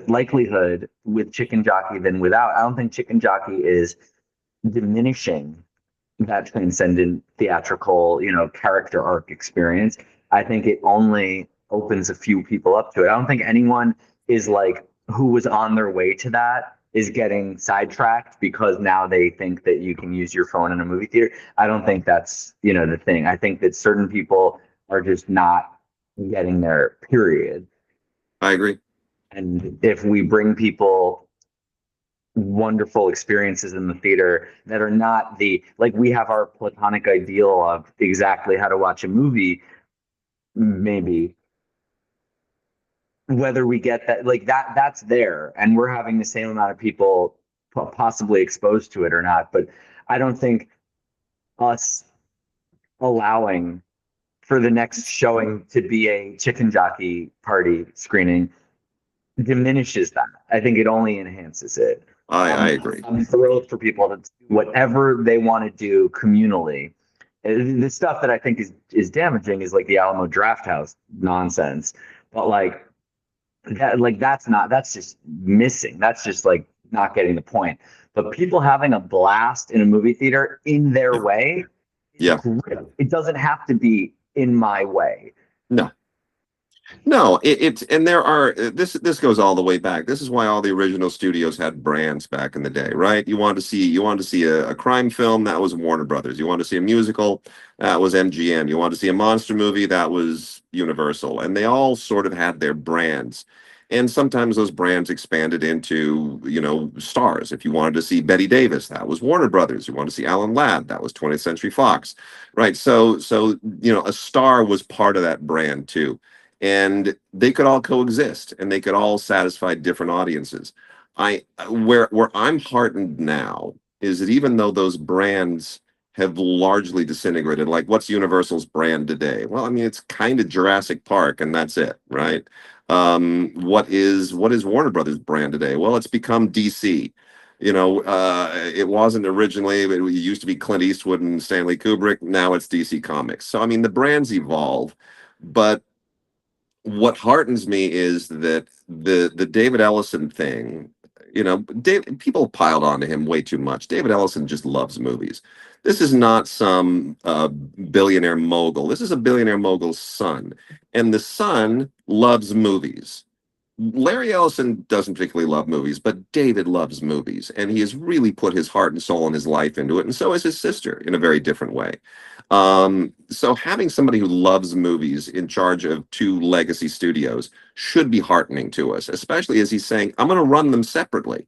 likelihood with chicken jockey than without. I don't think chicken jockey is diminishing that transcendent theatrical, character arc experience. I think it only opens a few people up to it. I don't think anyone is like who was on their way to that is getting sidetracked because now they think that you can use your phone in a movie theater. I don't think that's, the thing. I think that certain people are just not getting there, period. I agree. And if we bring people wonderful experiences in the theater that are not the like we have our platonic ideal of exactly how to watch a movie, maybe whether we get that like that's there and we're having the same amount of people possibly exposed to it or not. But I don't think us allowing for the next showing to be a chicken jockey party screening diminishes that. I think it only enhances it. I agree. I'm thrilled for people to do whatever they want to do communally. The stuff that I think is damaging is like the Alamo Draft House nonsense. But that's just missing. That's just like not getting the point. But people having a blast in a movie theater in their Yeah. way is Yeah. great. It doesn't have to be in my way. No. No, it's and there are this goes all the way back. This is why all the original studios had brands back in the day, right? You wanted to see a crime film, that was Warner Brothers. You wanted to see a musical, that was MGM. You wanted to see a monster movie, that was Universal. And they all sort of had their brands. And sometimes those brands expanded into, stars. If you wanted to see Betty Davis, that was Warner Brothers. You wanted to see Alan Ladd, that was 20th Century Fox. Right. So, a star was part of that brand too, and they could all coexist and they could all satisfy different audiences. Where I'm heartened now is that even though those brands have largely disintegrated, like what's Universal's brand today? Well, I mean, it's kind of Jurassic Park and that's it, right? What is Warner Brothers brand today? Well, it's become DC. It wasn't originally, it used to be Clint Eastwood and Stanley Kubrick. Now it's DC Comics. So I mean, the brands evolve, but what heartens me is that the David Ellison thing, people piled onto him way too much. David Ellison just loves movies. This is not some billionaire mogul. This is a billionaire mogul's son, and the son loves movies. Larry Ellison doesn't particularly love movies, but David loves movies, and he has really put his heart and soul and his life into it, and so is his sister in a very different way. So having somebody who loves movies in charge of two legacy studios should be heartening to us, especially as he's saying, I'm going to run them separately.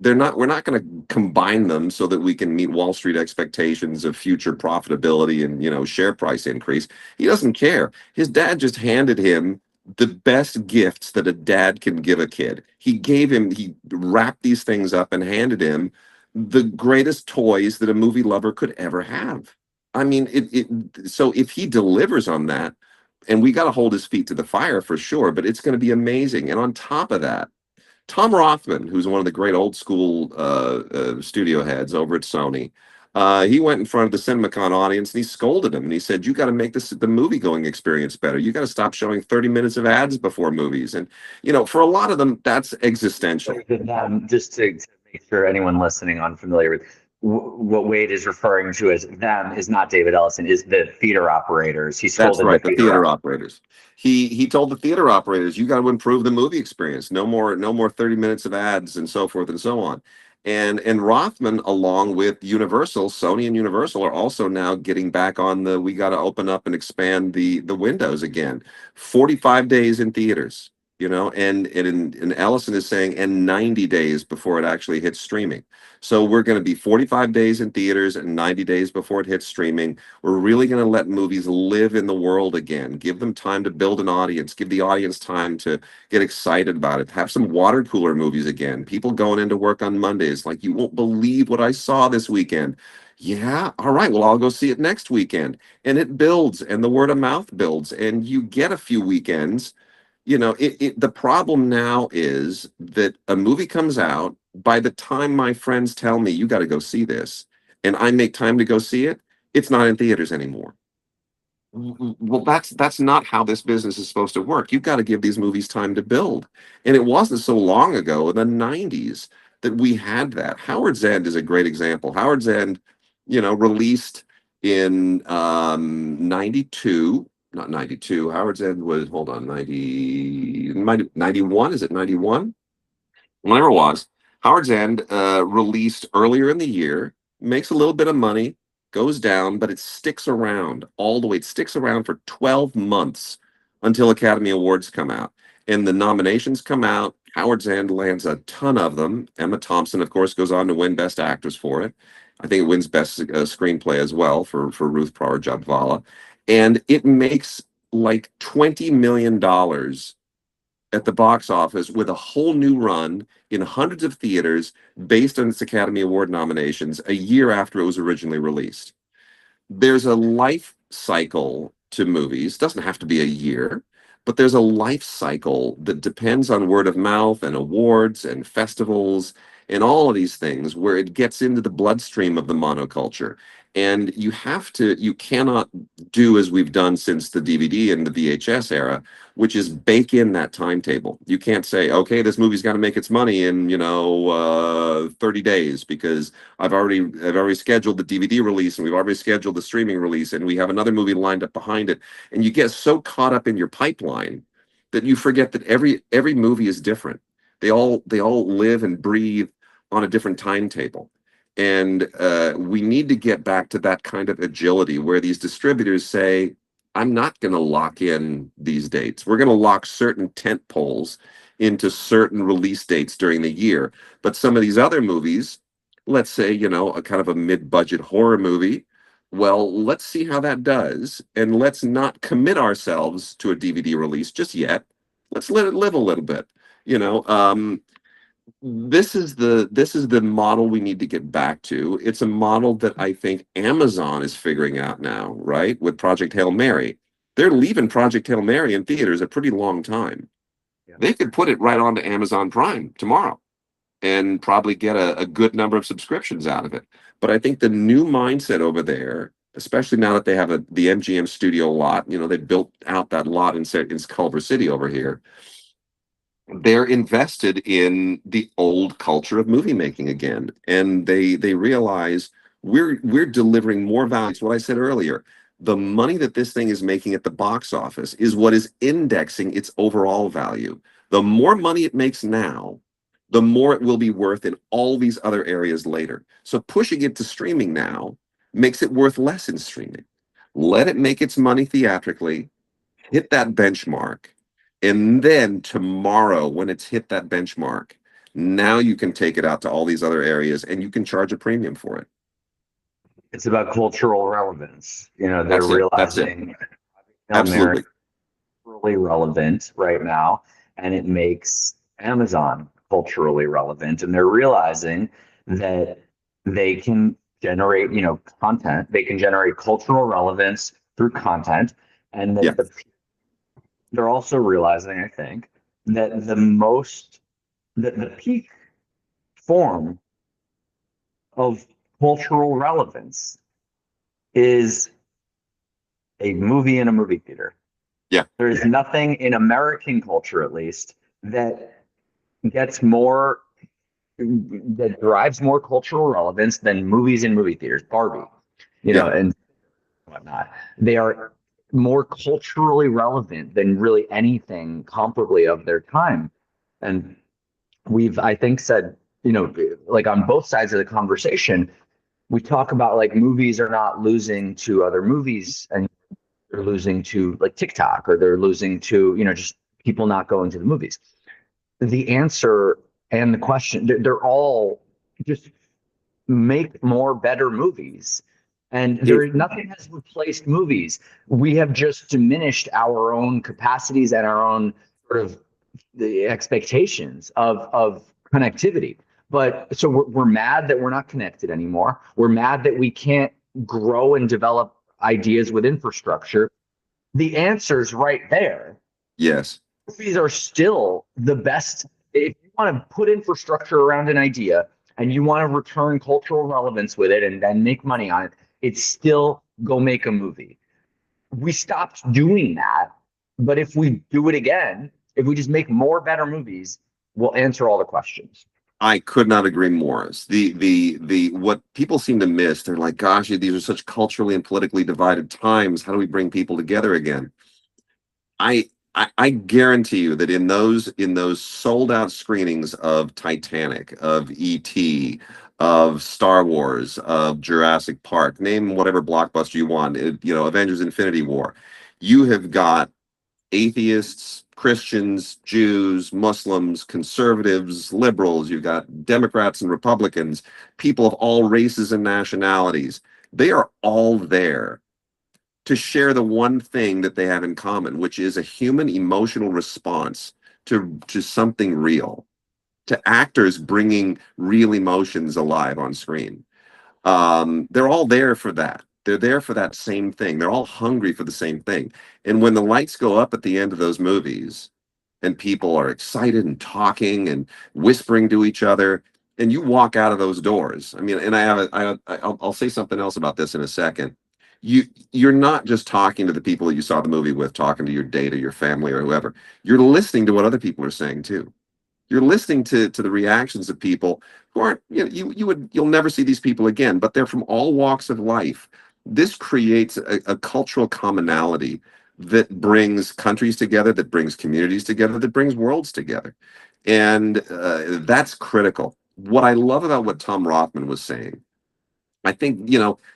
We're not going to combine them so that we can meet Wall Street expectations of future profitability and, share price increase. He doesn't care. His dad just handed him the best gifts that a dad can give a kid. He wrapped these things up and handed him the greatest toys that a movie lover could ever have. I mean, so if he delivers on that, and we got to hold his feet to the fire for sure, but it's going to be amazing. And on top of that, Tom Rothman, who's one of the great old school studio heads over at Sony, he went in front of the CinemaCon audience and he scolded him and he said, "You got to make the movie going experience better. You got to stop showing 30 minutes of ads before movies." And for a lot of them, that's existential. Just to make sure anyone listening unfamiliar with, what Wade is referring to as them is not David Ellison, is the theater operators. He That's scolded the right, the theater theater operators. operators. He told the theater operators, you got to improve the movie experience. No more 30 minutes of ads and so forth and so on. And Rothman, along with Universal, Sony and Universal are also now getting back on the we got to open up and expand the windows again. 45 days in theaters, and Ellison is saying and 90 days before it actually hits streaming. So we're going to be 45 days in theaters and 90 days before it hits streaming. We're really going to let movies live in the world again, give them time to build an audience, give the audience time to get excited about it, have some water cooler movies again. People going into work on Mondays, like, you won't believe what I saw this weekend. Yeah, all right, well, I'll go see it next weekend. And it builds, and the word of mouth builds, and you get a few weekends. The problem now is that a movie comes out. By the time my friends tell me, you got to go see this, and I make time to go see it, it's not in theaters anymore. Well, that's not how this business is supposed to work. You've got to give these movies time to build. And it wasn't so long ago, in the 90s, that we had that. Howard's End is a great example. Howard's End, released in 92, not 92. Howard's End was, hold on, 91, is it 91? Whenever it was, Howard's End released earlier in the year, makes a little bit of money, goes down, but it sticks around all the way. It sticks around for 12 months until Academy Awards come out. And the nominations come out. Howard's End lands a ton of them. Emma Thompson, of course, goes on to win Best Actress for it. I think it wins Best Screenplay as well for Ruth Pryor Jabvala. And it makes like $20 million at the box office with a whole new run in hundreds of theaters based on its Academy Award nominations a year after it was originally released. There's a life cycle to movies. It doesn't have to be a year, but there's a life cycle that depends on word of mouth and awards and festivals and all of these things where it gets into the bloodstream of the monoculture. And you cannot do as we've done since the DVD and the VHS era, which is bake in that timetable. You can't say, okay, this movie's got to make its money in, 30 days because I've already scheduled the DVD release and we've already scheduled the streaming release and we have another movie lined up behind it. And you get so caught up in your pipeline that you forget that every movie is different. They all live and breathe on a different timetable. And we need to get back to that kind of agility where these distributors say, I'm not going to lock in these dates. We're going to lock certain tent poles into certain release dates during the year. But some of these other movies, let's say, a kind of a mid-budget horror movie, well, let's see how that does. And let's not commit ourselves to a DVD release just yet. Let's let it live a little bit. You know, this is the model we need to get back to. It's a model that I think Amazon is figuring out now, right? With Project Hail Mary. They're leaving Project Hail Mary in theaters a pretty long time. Yeah. They could put it right onto Amazon Prime tomorrow and probably get a good number of subscriptions out of it. But I think the new mindset over there, especially now that they have the MGM studio lot, they built out that lot in Culver City over here. They're invested in the old culture of movie making again, and they realize we're delivering more value. It's what I said earlier. The money that this thing is making at the box office is what is indexing its overall value. The more money it makes now, the more it will be worth in all these other areas later. So pushing it to streaming now makes it worth less in streaming. Let it make its money theatrically, hit that benchmark, and then tomorrow, when it's hit that benchmark, now you can take it out to all these other areas and you can charge a premium for it. It's about cultural relevance. They're That's it. That's it. realizing Hail Mary Absolutely. is really relevant right now, and it makes Amazon culturally relevant. And they're realizing that they can generate, content. They can generate cultural relevance through content, and Yeah. that they're also realizing, I think, that the peak form of cultural relevance is a movie in a movie theater. Yeah. There's nothing in American culture, at least, that gets more that drives more cultural relevance than movies in movie theaters, Barbie, Yeah. and whatnot. They are more culturally relevant than really anything comparably of their time. And we've, I think, said, like on both sides of the conversation, we talk about like movies are not losing to other movies and they're losing to like TikTok or they're losing to, just people not going to the movies. The answer and the question, they're all just make more better movies. And It, nothing has replaced movies. We have just diminished our own capacities and our own sort of the expectations of connectivity. But so we're mad that we're not connected anymore. We're mad that we can't grow and develop ideas with infrastructure. The answer's right there. yes. Movies are still the best. If you want to put infrastructure around an idea and you want to return cultural relevance with it and make money on it, it's still go make a movie. We stopped doing that. But if we do it again, if we just make more better movies, we'll answer all the questions. I could not agree more. The what people seem to miss, they're like, gosh, these are such culturally and politically divided times. How do we bring people together again? I guarantee you that in those sold out screenings of Titanic, of E.T., of Star Wars, of Jurassic Park, name whatever blockbuster you want, Avengers Infinity War, you have got atheists, Christians, Jews, Muslims, conservatives, liberals, you've got Democrats and Republicans, people of all races and nationalities. They are all there to share the one thing that they have in common, which is a human emotional response to something real, to actors bringing real emotions alive on screen. They're all there for that. They're there for that same thing. They're all hungry for the same thing. And when the lights go up at the end of those movies and people are excited and talking and whispering to each other, and you walk out of those doors. I mean, and I'll say something else about this in a second. You're not just talking to the people that you saw the movie with, talking to your date or your family or whoever. You're listening to what other people are saying too. You're listening to the reactions of people who aren't, you'll never see these people again, but they're from all walks of life. This creates a cultural commonality that brings countries together, that brings communities together, that brings worlds together. And that's critical. What I love about what Tom Rothman was saying, I think,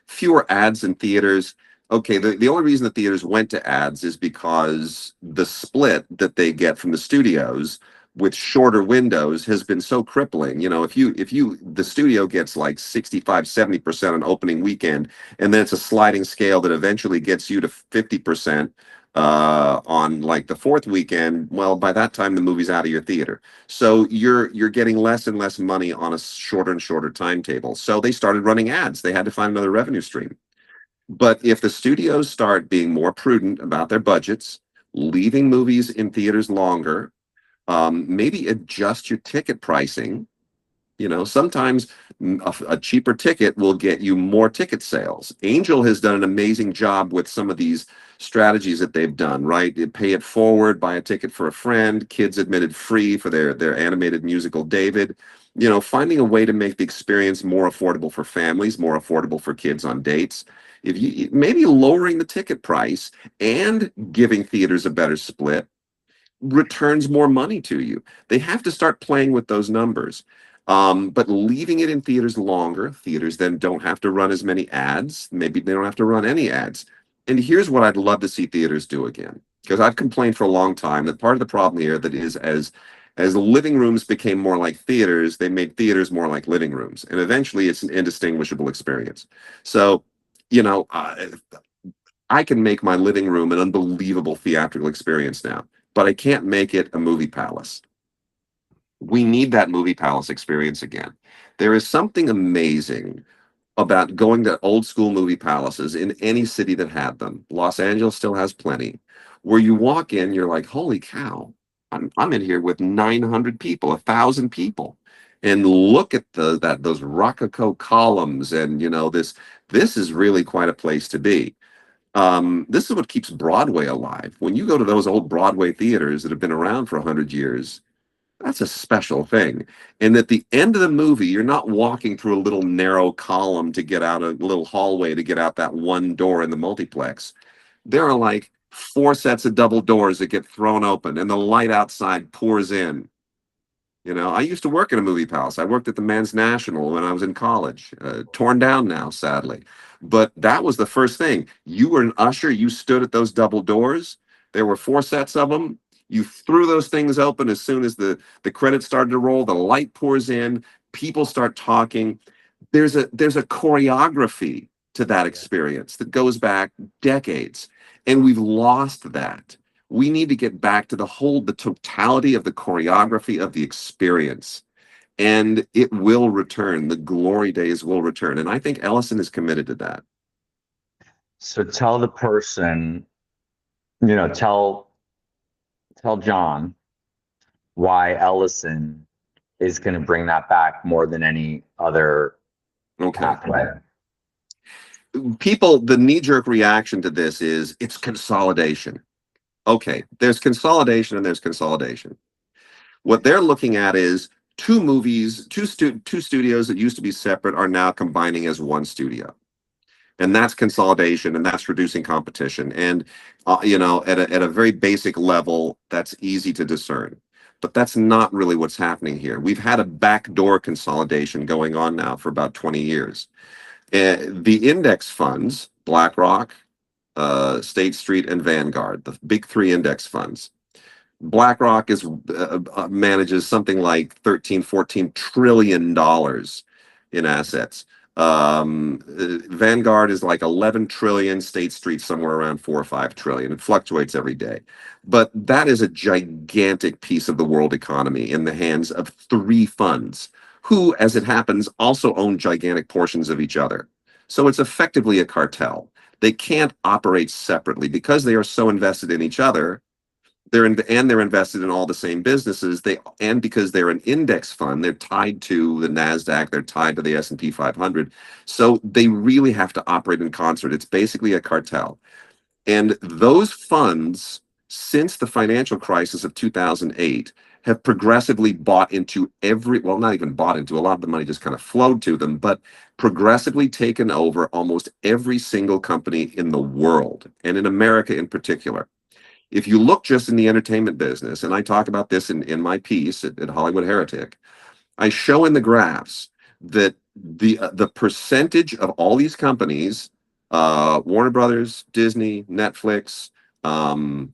fewer ads in theaters. Okay, the only reason the theaters went to ads is because the split that they get from the studios with shorter windows has been so crippling. If you the studio gets like 65-70% on opening weekend, and then it's a sliding scale that eventually gets you to 50% on like the fourth weekend, well, by that time the movie's out of your theater. So you're getting less and less money on a shorter and shorter timetable. So they started running ads. They had to find another revenue stream. But if the studios start being more prudent about their budgets, leaving movies in theaters longer, maybe adjust your ticket pricing. Sometimes a cheaper ticket will get you more ticket sales. Angel has done an amazing job with some of these strategies that they've done, right? You pay it forward, buy a ticket for a friend, kids admitted free for their animated musical David. Finding a way to make the experience more affordable for families, more affordable for kids on dates. If you maybe lowering the ticket price and giving theaters a better split returns more money to you. They have to start playing with those numbers. But leaving it in theaters longer, theaters then don't have to run as many ads. Maybe they don't have to run any ads. And here's what I'd love to see theaters do again, because I've complained for a long time that part of the problem here that is as living rooms became more like theaters, they made theaters more like living rooms, and eventually it's an indistinguishable experience. So, you know, uh, I can make my living room an unbelievable theatrical experience now, but I can't make it a movie palace. We need that movie palace experience again. There is something amazing about going to old school movie palaces in any city that had them. Los Angeles still has plenty. Where you walk in, you're like, holy cow, I'm in here with 900 people, 1,000 people. And look at those rococo columns, and this is really quite a place to be. This is what keeps Broadway alive. When you go to those old Broadway theaters that have been around for 100 years, That's a special thing. And at the end of the movie, you're not walking through a little narrow column to get out a little hallway to get out that one door in the multiplex. There are like four sets of double doors that get thrown open and the light outside pours in. You know, I used to work in a movie palace. I worked at the Men's National when I was in college, torn down now, sadly. But that was the first thing. You were an usher. You stood at those double doors. There were four sets of them. You threw those things open as soon as the credits started to roll. The light pours in. People start talking. There's a choreography to that experience that goes back decades, and we've lost that. We need to get back to the totality of the choreography of the experience, and it will return. The glory days will return, and I think Ellison is committed to that. So tell the person, tell John why Ellison is going to bring that back more than any other Okay. pathway. People, the knee-jerk reaction to this is it's consolidation. Okay, there's consolidation and there's consolidation. What they're looking at is two movies, two studios that used to be separate are now combining as one studio. And that's consolidation, and that's reducing competition. And at a very basic level, that's easy to discern. But that's not really what's happening here. We've had a backdoor consolidation going on now for about 20 years. The index funds, BlackRock, State Street, and Vanguard, the big three index funds. BlackRock manages something like 13-14 trillion dollars in assets. Vanguard is like 11 trillion. State Street somewhere around 4 or 5 trillion. It fluctuates every day, but that is a gigantic piece of the world economy in the hands of three funds, who, as it happens, also own gigantic portions of each other. So it's effectively a cartel. They can't operate separately because they are so invested in each other. They're invested in all the same businesses. Because they're an index fund, they're tied to the Nasdaq, they're tied to the S&P 500. So they really have to operate in concert. It's basically a cartel. And those funds, since the financial crisis of 2008, have progressively bought into well, not even bought into, a lot of the money just kind of flowed to them, but progressively taken over almost every single company in the world, and in America in particular. If you look just in the entertainment business, and I talk about this in my piece at Hollywood Heretic, I show in the graphs that the percentage of all these companies, Warner Brothers, Disney, Netflix, um,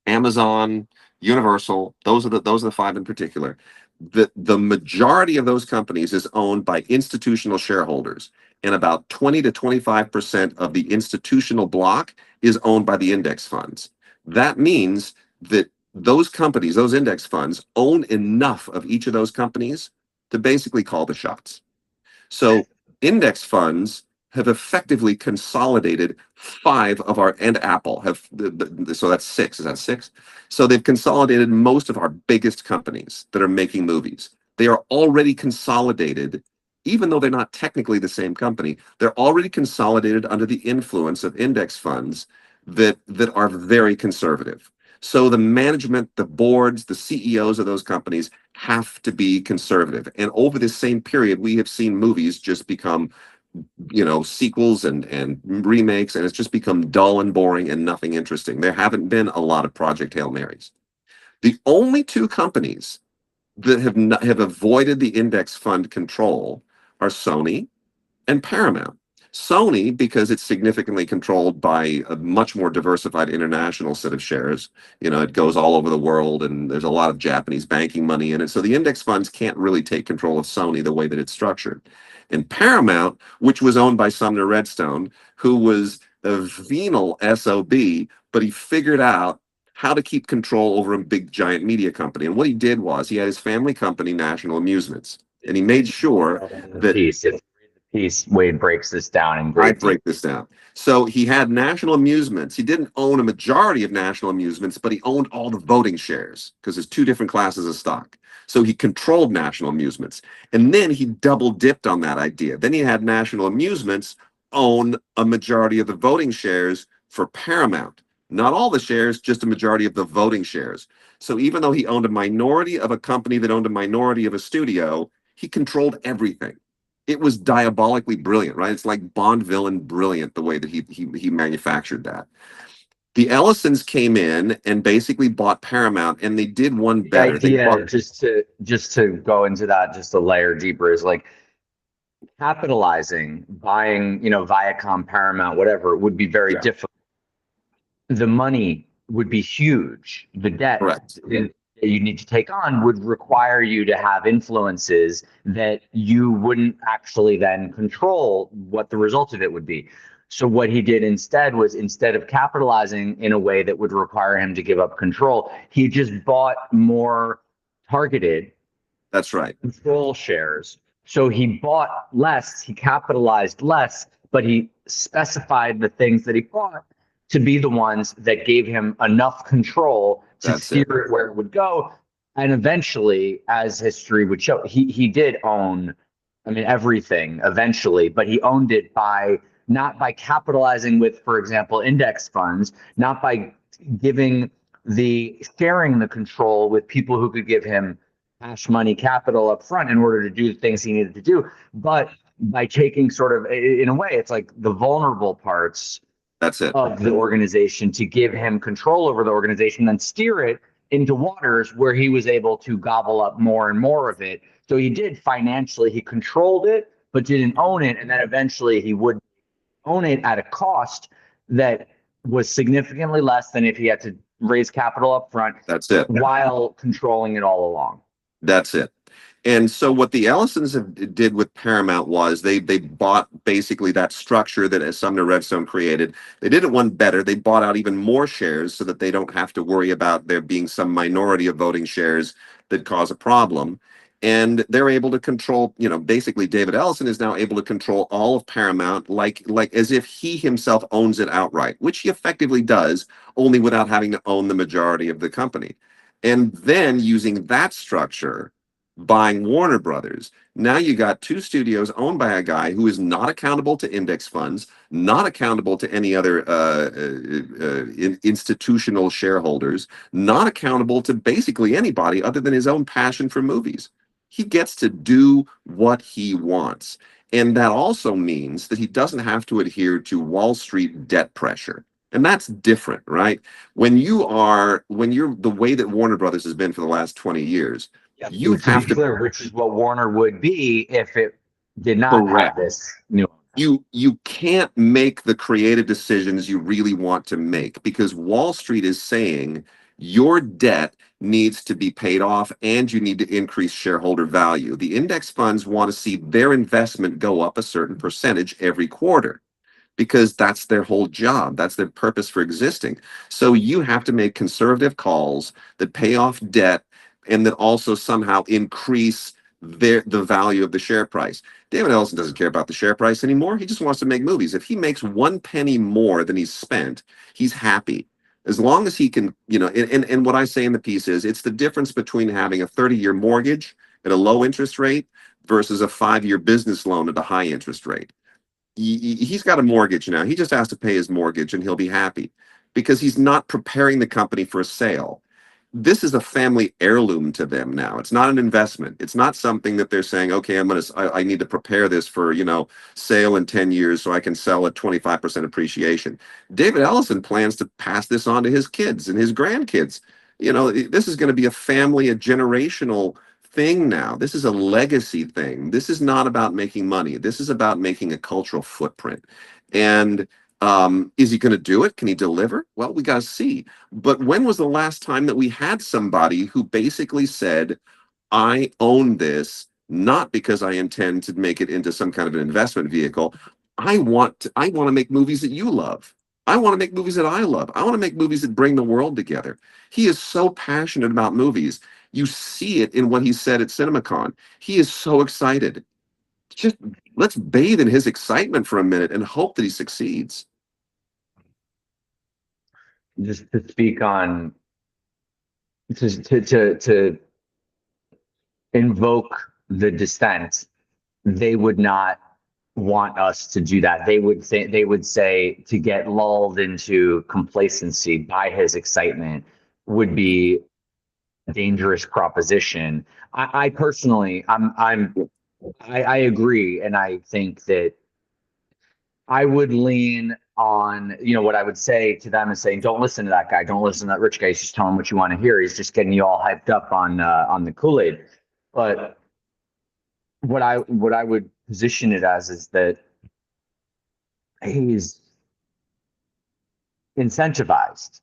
Amazon, Universal, those are the five in particular. The majority of those companies is owned by institutional shareholders, and about 20 to 25% of the institutional block is owned by the index funds. That means that those companies, those index funds, own enough of each of those companies to basically call the shots. So index funds have effectively consolidated five of our, and Apple have, so that's six. Is that six? So they've consolidated most of our biggest companies that are making movies. They are already consolidated, even though they're not technically the same company. They're already consolidated under the influence of index funds that are very conservative. So the management, the boards, the CEOs of those companies have to be conservative. And over this same period, we have seen movies just become, sequels and remakes, and it's just become dull and boring and nothing interesting. There haven't been a lot of Project Hail Marys. The only two companies that have avoided the index fund control are Sony and Paramount. Sony, because it's significantly controlled by a much more diversified international set of shares. It goes all over the world, and there's a lot of Japanese banking money in it. So the index funds can't really take control of Sony the way that it's structured. And Paramount, which was owned by Sumner Redstone, who was a venal SOB, but he figured out how to keep control over a big giant media company. And what he did was he had his family company, National Amusements, and he made sure The that piece, if you read the piece, Wade breaks this down in I great detail. break this down. So he had National Amusements. He didn't own a majority of National Amusements, but he owned all the voting shares because there's two different classes of stock. So he controlled National Amusements. And then he double dipped on that idea. Then he had National Amusements own a majority of the voting shares for Paramount. Not all the shares, just a majority of the voting shares. So even though he owned a minority of a company that owned a minority of a studio, he controlled everything. It was diabolically brilliant, right? It's like Bond villain brilliant the way that he manufactured that. The Ellisons came in and basically bought Paramount, and they did one The better. They bought. idea, just to go into that just a layer deeper, is like capitalizing, buying, Viacom, Paramount, whatever, would be very Yeah, difficult. The money would be huge. The debt correct. that you need to take on would require you to have influences that you wouldn't actually then control what the result of it would be. So what he did instead was, instead of capitalizing in a way that would require him to give up control, he just bought more targeted That's right. control shares. So he bought less, he capitalized less, but he specified the things that he bought to be the ones that gave him enough control to That's it. steer it where it would go. And eventually, as history would show, he did own, I mean, everything eventually, but he owned it by not by capitalizing with, for example, index funds, not by giving the sharing the control with people who could give him cash money capital up front in order to do the things he needed to do, but by taking sort of, in a way, it's like the vulnerable parts That's it. of the organization to give him control over the organization, then steer it into waters where he was able to gobble up more and more of it. So he did financially, he controlled it, but didn't own it. And then eventually he would own it at a cost that was significantly less than if he had to raise capital up front That's it. while controlling it all along. That's it. And so what the Ellisons did with Paramount was they bought basically that structure that Sumner Redstone created. They did it one better. They bought out even more shares so that they don't have to worry about there being some minority of voting shares that cause a problem. And they're able to control, basically David Ellison is now able to control all of Paramount like as if he himself owns it outright, which he effectively does, only without having to own the majority of the company. And then using that structure, buying Warner Brothers. Now you got two studios owned by a guy who is not accountable to index funds, not accountable to any other institutional shareholders, not accountable to basically anybody other than his own passion for movies. He gets to do what he wants. And that also means that he doesn't have to adhere to Wall Street debt pressure. And that's different, right? When you're the way that Warner Brothers has been for the last 20 years, Yeah, you to be have to. clear, which is what Warner would be if it did not have Correct. this new. You can't make the creative decisions you really want to make because Wall Street is saying your debt needs to be paid off and you need to increase shareholder value. The index funds want to see their investment go up a certain percentage every quarter because that's their whole job. That's their purpose for existing. So you have to make conservative calls that pay off debt and that also somehow increase the value of the share price. David Ellison doesn't care about the share price anymore. He just wants to make movies. If he makes one penny more than he's spent, he's happy. As long as he can, and what I say in the piece is it's the difference between having a 30-year mortgage at a low interest rate versus a 5-year business loan at a high interest rate. He's got a mortgage now. He just has to pay his mortgage and he'll be happy because he's not preparing the company for a sale. This is a family heirloom to them now. It's not an investment. It's not something that they're saying, okay, I need to prepare this for, sale in 10 years so I can sell at 25% appreciation. David Ellison plans to pass this on to his kids and his grandkids. This is going to be a family, a generational thing now. This is a legacy thing. This is not about making money. This is about making a cultural footprint. And is he going to do it? Can he deliver? Well, we got to see. But when was the last time that we had somebody who basically said, I own this, not because I intend to make it into some kind of an investment vehicle. I want to make movies that you love. I want to make movies that I love. I want to make movies that bring the world together. He is so passionate about movies. You see it in what he said at CinemaCon. He is so excited. Just let's bathe in his excitement for a minute and hope that he succeeds. Just to speak on, to invoke the dissent, they would not want us to do that. They would say to get lulled into complacency by his excitement would be a dangerous proposition. I personally, I agree, and I think that I would lean on, what I would say to them is saying, don't listen to that guy. Don't listen to that rich guy. He's just telling what you want to hear. He's just getting you all hyped up on the Kool-Aid. But what I would position it as is that he's incentivized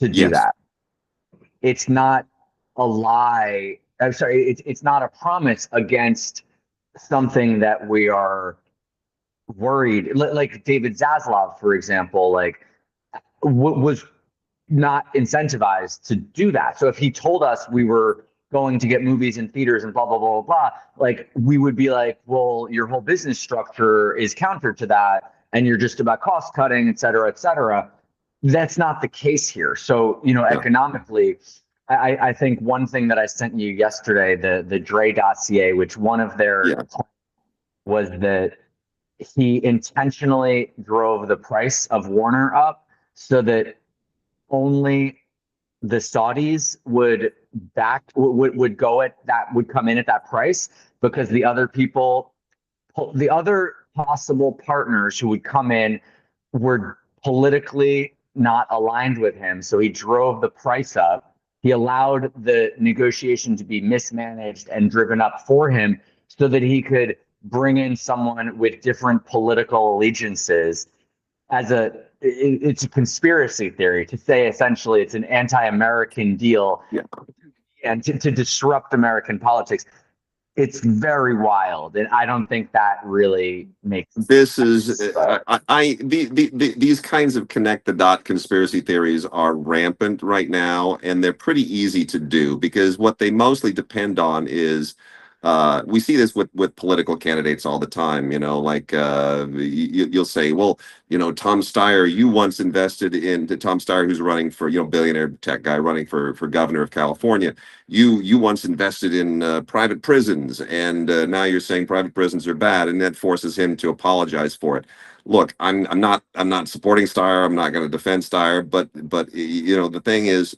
to do Yes. that. It's not a lie. I'm sorry, it's not a promise against something that we are worried. Like David Zaslav, for example, like was not incentivized to do that. So if he told us we were going to get movies in theaters and blah blah blah blah blah, like we would be like, well, your whole business structure is counter to that, and you're just about cost cutting, et cetera, et cetera. That's not the case here. So No. economically, I think one thing that I sent you yesterday, the Dre dossier, which one of their Yeah. was that he intentionally drove the price of Warner up so that only the Saudis would go at that would come in at that price because the other possible partners who would come in were politically not aligned with him. So he drove the price up. He allowed the negotiation to be mismanaged and driven up for him so that he could bring in someone with different political allegiances it's a conspiracy theory to say essentially it's an anti-American deal Yeah. and to disrupt American politics. It's very wild, and I don't think that really makes This is sense. But these kinds of connect the dot conspiracy theories are rampant right now, and they're pretty easy to do because what they mostly depend on is we see this with political candidates all the time. Like you'll say, well, Tom Steyer, you once invested in Tom Steyer, who's running for billionaire tech guy running for governor of California. You once invested in private prisons, and now you're saying private prisons are bad, and that forces him to apologize for it. Look, I'm not supporting Steyer. I'm not going to defend Steyer, but the thing is,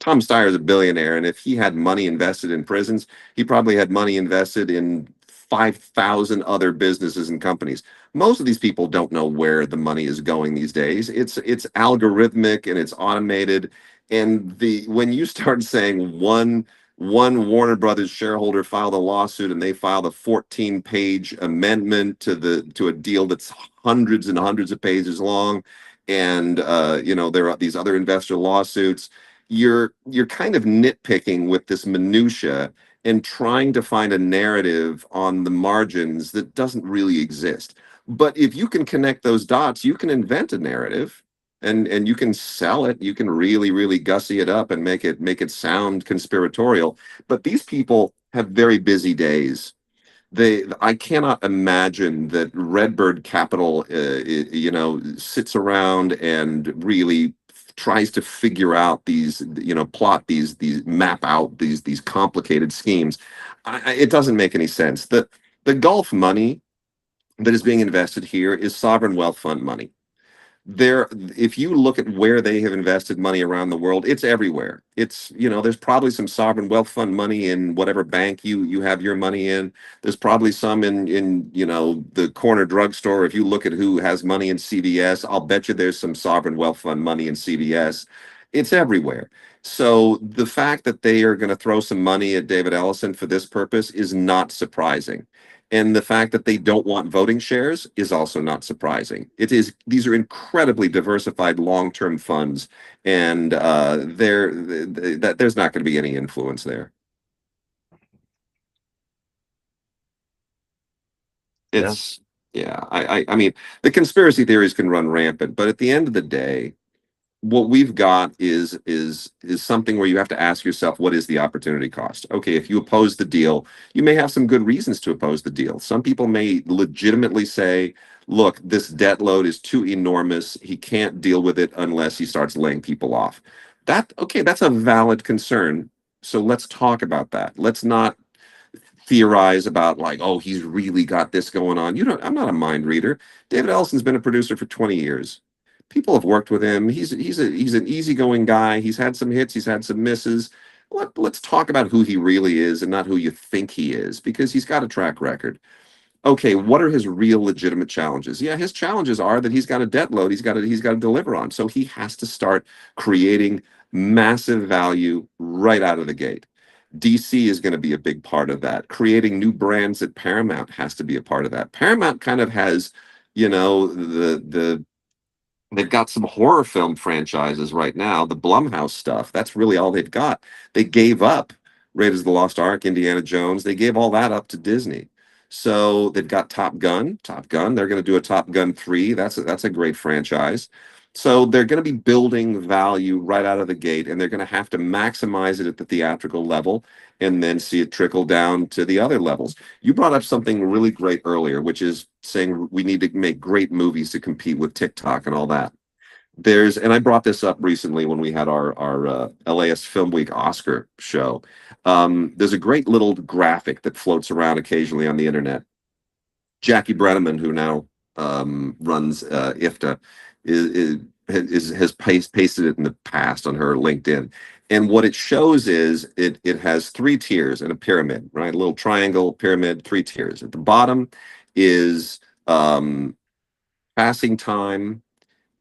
Tom Steyer is a billionaire, and if he had money invested in prisons, he probably had money invested in 5,000 other businesses and companies. Most of these people don't know where the money is going these days. It's algorithmic and it's automated. And the when you start saying one Warner Brothers shareholder filed a lawsuit and they filed a 14-page amendment to a deal that's hundreds and hundreds of pages long, and there are these other investor lawsuits. You're kind of nitpicking with this minutia and trying to find a narrative on the margins that doesn't really exist. But if you can connect those dots, you can invent a narrative and you can sell it. You can really, really gussy it up and make it sound conspiratorial. But these people have very busy days. I cannot imagine that Redbird Capital sits around and really tries to figure out these, plot these map out these complicated schemes. It doesn't make any sense. The Gulf money that is being invested here is sovereign wealth fund money. If you look at where they have invested money around the world, it's everywhere. There's probably some sovereign wealth fund money in whatever bank you have your money in. There's probably some in the corner drugstore. If you look at who has money in CVS, I'll bet you there's some sovereign wealth fund money in CVS. It's everywhere. So the fact that they are going to throw some money at David Ellison for this purpose is not surprising. And the fact that they don't want voting shares is also not surprising. These are incredibly diversified long-term funds, and there's not going to be any influence there. yeah, It's yeah. I mean, the conspiracy theories can run rampant, but at the end of the day, what we've got is something where you have to ask yourself, what is the opportunity cost? Okay, if you oppose the deal, you may have some good reasons to oppose the deal. Some people may legitimately say, look, this debt load is too enormous. He can't deal with it unless he starts laying people off. That's a valid concern. So let's talk about that. Let's not theorize about like, oh, he's really got this going on. You don't. I'm not a mind reader. David Ellison's been a producer for 20 years. People have worked with him. He's an easygoing guy. He's had some hits. He's had some misses. Let's talk about who he really is and not who you think he is, because he's got a track record. Okay, what are his real legitimate challenges? Yeah, his challenges are that he's got a debt load he's got to deliver on. So he has to start creating massive value right out of the gate. DC is going to be a big part of that. Creating new brands at Paramount has to be a part of that. Paramount kind of has, the they've got some horror film franchises right now. The Blumhouse stuff, that's really all they've got. They gave up Raiders of the Lost Ark, Indiana Jones. They gave all that up to Disney. So they've got Top Gun. Top Gun. They're going to do a Top Gun 3. That's a great franchise. So they're going to be building value right out of the gate, and they're going to have to maximize it at the theatrical level and then see it trickle down to the other levels. You brought up something really great earlier, which is saying we need to make great movies to compete with TikTok and all that. And I brought this up recently when we had our LAS Film Week Oscar show. There's a great little graphic that floats around occasionally on the internet. Jackie Brenneman, who now runs IFTA, has pasted it in the past on her LinkedIn. And what it shows is it has three tiers in a pyramid, right? A little triangle pyramid, three tiers. At the bottom is passing time,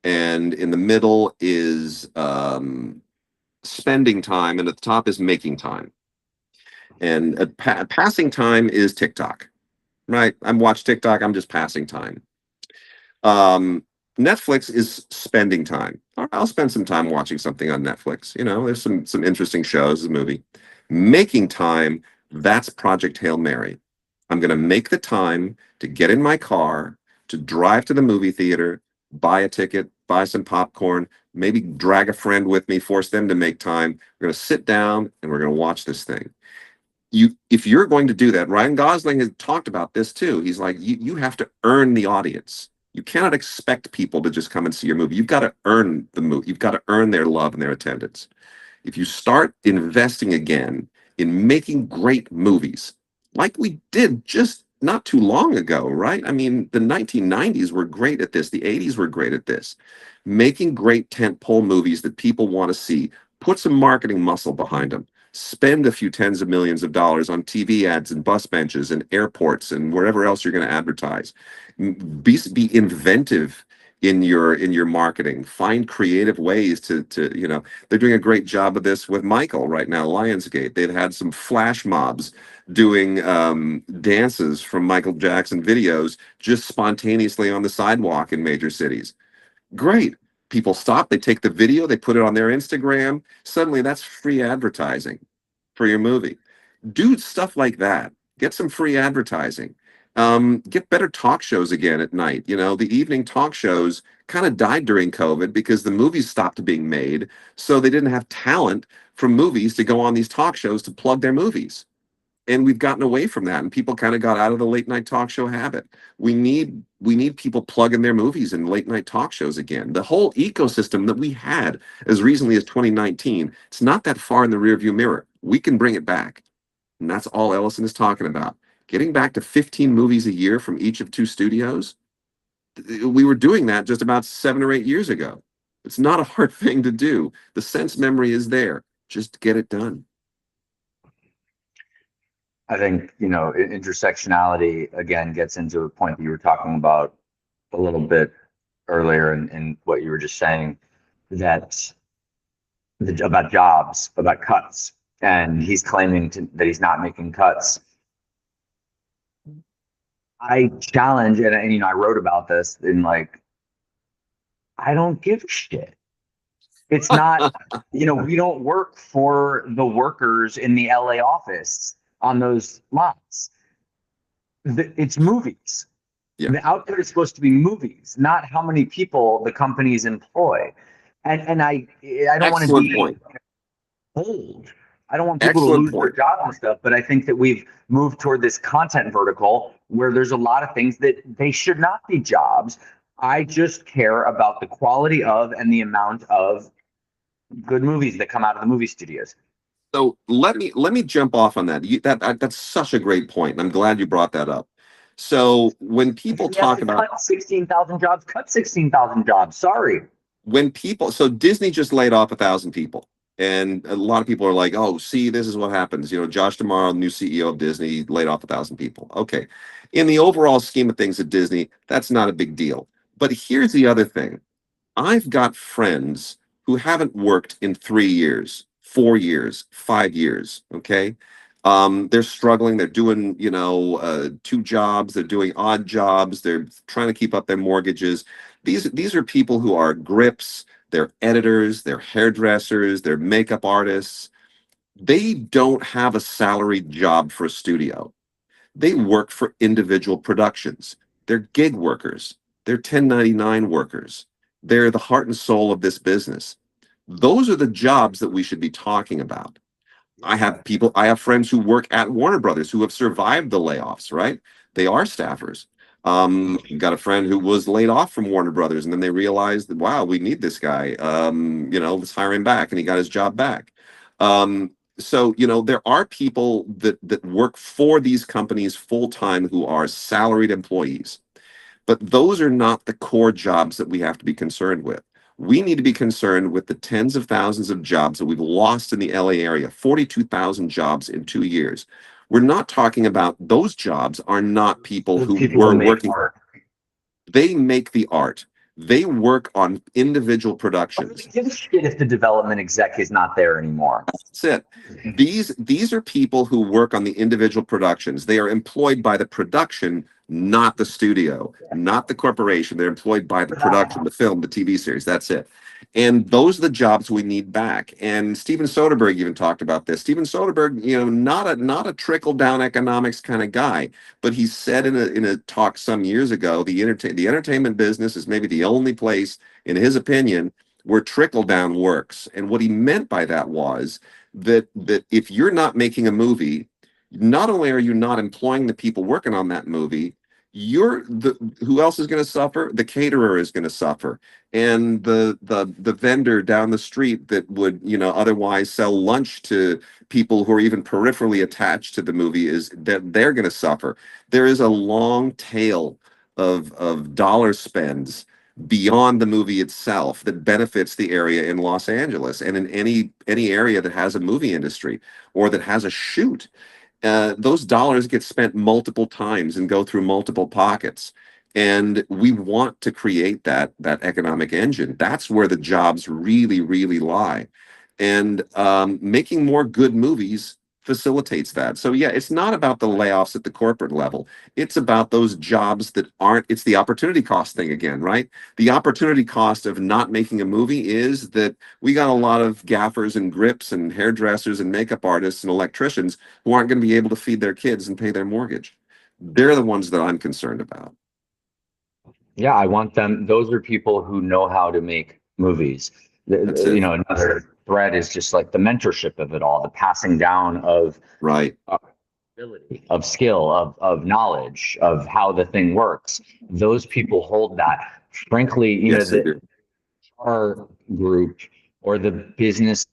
and in the middle is spending time, and at the top is making time. And passing time is TikTok, right? I'm watching TikTok. I'm just passing time. Um, Netflix is spending time. All right, I'll spend some time watching something on Netflix. There's some interesting shows, a movie. Making time, that's Project Hail Mary. I'm going to make the time to get in my car, to drive to the movie theater, buy a ticket, buy some popcorn, maybe drag a friend with me, force them to make time. We're going to sit down and we're going to watch this thing. If you're going to do that, Ryan Gosling has talked about this too. He's like, you have to earn the audience. You cannot expect people to just come and see your movie. You've got to earn the movie. You've got to earn their love and their attendance. If you start investing again in making great movies, like we did just not too long ago, right? I mean, the 1990s were great at this. The 80s were great at this. Making great tentpole movies that people want to see. Put some marketing muscle behind them. Spend a few tens of millions of dollars on TV ads and bus benches and airports and wherever else you're going to advertise. Be inventive in your marketing. Find creative ways to. They're doing a great job of this with Michael right now, Lionsgate. They've had some flash mobs doing dances from Michael Jackson videos just spontaneously on the sidewalk in major cities. Great. People stop, they take the video, they put it on their Instagram. Suddenly that's free advertising for your movie. Do stuff like that. Get some free advertising. Get better talk shows again at night. The evening talk shows kind of died during COVID because the movies stopped being made. So they didn't have talent from movies to go on these talk shows to plug their movies. And we've gotten away from that, and people kind of got out of the late night talk show habit. We need people plugging their movies in late night talk shows again. The whole ecosystem that we had as recently as 2019, it's not that far in the rearview mirror. We can bring it back. And that's all Ellison is talking about. Getting back to 15 movies a year from each of two studios. We were doing that just about 7 or 8 years ago. It's not a hard thing to do. The sense memory is there. Just get it done. I think, intersectionality again gets into a point that you were talking about a little bit earlier in what you were just saying, that about jobs, about cuts, and he's claiming that he's not making cuts. I challenge, and I wrote about this in like, I don't give a shit. It's not, we don't work for the workers in the LA office on those lots. It's movies. Yeah. The output is supposed to be movies, not how many people the companies employ. And I don't want to Excellent be point. old. I don't want people to Excellent lose their point. jobs and stuff, but I think that we've moved toward this content vertical where there's a lot of things that they should not be jobs. I just care about the quality of and the amount of good movies that come out of the movie studios. So let me jump off on that. That's such a great point, and I'm glad you brought that up. So when If people we have talk to about cut 16,000 jobs, cut 16,000 jobs. Sorry. so Disney just laid off 1,000 people, and a lot of people are like, "Oh, see, this is what happens." Josh D'Amaro, new CEO of Disney, laid off 1,000 people. Okay, in the overall scheme of things at Disney, that's not a big deal. But here's the other thing. I've got friends who haven't worked in 3 years, 4 years, 5 years. Okay. They're struggling. They're doing, two jobs. They're doing odd jobs. They're trying to keep up their mortgages. These are people who are grips. They're editors. They're hairdressers. They're makeup artists. They don't have a salaried job for a studio. They work for individual productions. They're gig workers. They're 1099 workers. They're the heart and soul of this business. Those are the jobs that we should be talking about. I have friends who work at Warner Brothers who have survived the layoffs, right? They are staffers. Got a friend who was laid off from Warner Brothers, and then they realized that, wow, we need this guy. Let's hire him back, and he got his job back. So there are people that work for these companies full time who are salaried employees, but those are not the core jobs that we have to be concerned with. We need to be concerned with the tens of thousands of jobs that we've lost in the LA area, 42,000 jobs in 2 years. We're not talking about those jobs are not people Those who people who were make working. art. They make the art. They work on individual I really productions. give a shit if the development exec is not there anymore. That's it. These are people who work on the individual productions. They are employed by the production, not the studio, not the corporation. They're employed by the production, the film, the TV series. That's it. And those are the jobs we need back. And Steven Soderbergh even talked about this. Steven Soderbergh, not a trickle down economics kind of guy, but he said in a talk some years ago, the entertainment business is maybe the only place, in his opinion, where trickle down works. And what he meant by that was that if you're not making a movie, not only are you not employing the people working on that movie, you're the who else is going to suffer? The caterer is going to suffer, and the vendor down the street that would otherwise sell lunch to people who are even peripherally attached to the movie, is that they're going to suffer. There is a long tail of dollar spends beyond the movie itself that benefits the area in Los Angeles and in any area that has a movie industry or that has a shoot. Those dollars get spent multiple times and go through multiple pockets. And we want to create that economic engine. That's where the jobs really, really lie. And making more good movies facilitates that. So yeah, it's not about the layoffs at the corporate level. It's about those jobs that aren't. It's the opportunity cost thing again, right? The opportunity cost of not making a movie is that we got a lot of gaffers and grips and hairdressers and makeup artists and electricians who aren't going to be able to feed their kids and pay their mortgage. They're the ones that I'm concerned about. Yeah, I want them. Those are people who know how to make movies. That's it. Another thread is just like the mentorship of it all, the passing down Right. of ability, of skill, of knowledge, of how the thing works. Those people hold that. Frankly, Yes, they do. our group or the business,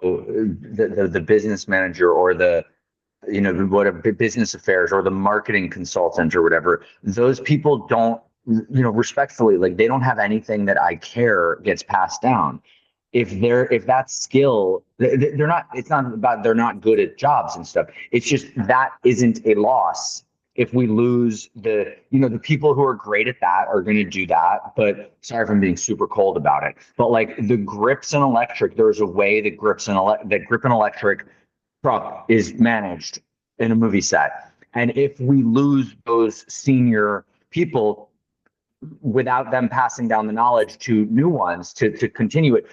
the business manager or the what a business affairs or the marketing consultant or whatever, those people don't, respectfully, like they don't have anything that I care gets passed down. If that skill, they're not, it's not about they're not good at jobs and stuff. It's just that isn't a loss. If we lose the people who are great at that are going to do that. But sorry if I'm being super cold about it. But like the grips and electric, there's a way that that grip and electric truck is managed in a movie set. And if we lose those senior people without them passing down the knowledge to new ones to continue it,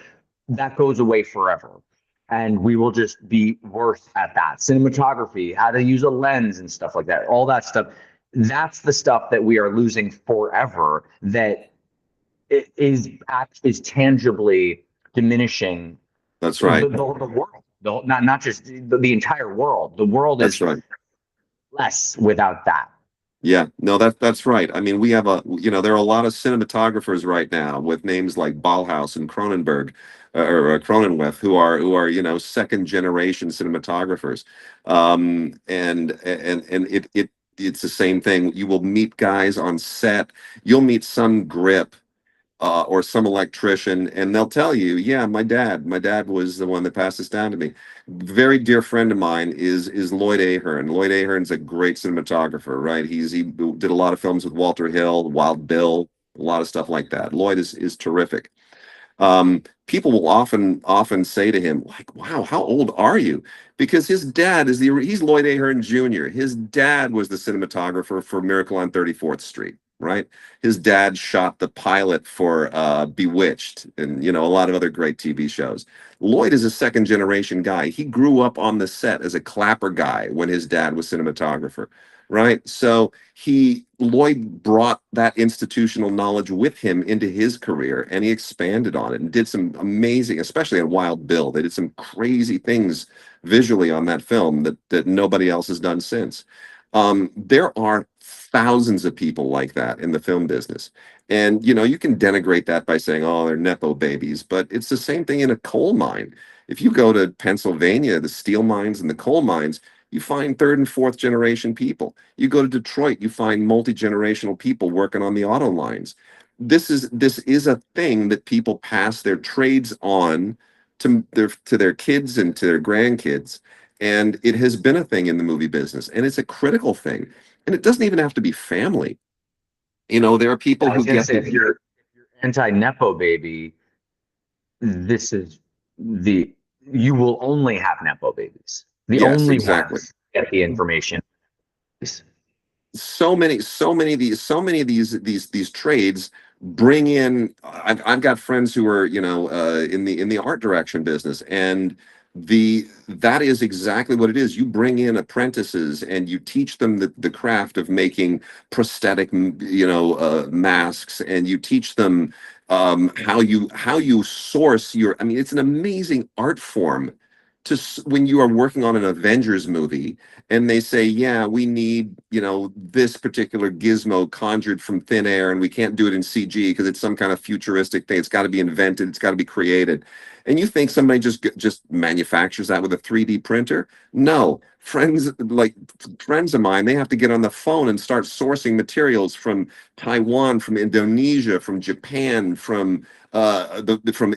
that goes away forever. And we will just be worse at that. Cinematography, how to use a lens and stuff like that, all that stuff. That's the stuff that we are losing forever, that is tangibly diminishing That's the right. world, not just the entire world. The world That's is right. less without that. Yeah, no, that's right. I mean, there are a lot of cinematographers right now with names like Ballhaus and Cronenberg, or Cronenweth, who are second generation cinematographers, and it's the same thing. You will meet guys on set. You'll meet some grip or some electrician, and they'll tell you, "Yeah, my dad was the one that passed this down to me." Very dear friend of mine is Lloyd Ahern. Lloyd Ahern's a great cinematographer, right? He did a lot of films with Walter Hill, Wild Bill, a lot of stuff like that. Lloyd is terrific. People will often say to him, like, "Wow, how old are you?" Because his dad he's Lloyd Ahern Jr. His dad was the cinematographer for Miracle on 34th Street, right? His dad shot the pilot for Bewitched and a lot of other great TV shows. Lloyd is a second generation guy. He grew up on the set as a clapper guy when his dad was cinematographer, right? So Lloyd brought that institutional knowledge with him into his career, and he expanded on it and did some amazing, especially in Wild Bill. They did some crazy things visually on that film that nobody else has done since. There are thousands of people like that in the film business. And you can denigrate that by saying, "Oh, they're nepo babies," but it's the same thing in a coal mine. If you go to Pennsylvania, the steel mines and the coal mines, you find third and fourth generation people. You go to Detroit, you find multi-generational people working on the auto lines. This is a thing that people pass their trades on to their kids and to their grandkids. And it has been a thing in the movie business, and it's a critical thing. And it doesn't even have to be family. There are people I who was gonna get say, the if you're anti nepo baby, this is the you will only have nepo babies. The yes, only exactly. ones get the information. So many of these trades bring in. I've got friends who are in the art direction business, and that is exactly what it is. You bring in apprentices and you teach them the craft of making prosthetic masks, and you teach them how you source your. I mean, it's an amazing art form when you are working on an Avengers movie and they say, "Yeah, we need, this particular gizmo conjured from thin air, and we can't do it in CG because it's some kind of futuristic thing. It's got to be invented. It's got to be created." And you think somebody just manufactures that with a 3D printer? No. Friends of mine, they have to get on the phone and start sourcing materials from Taiwan, from Indonesia, from Japan, from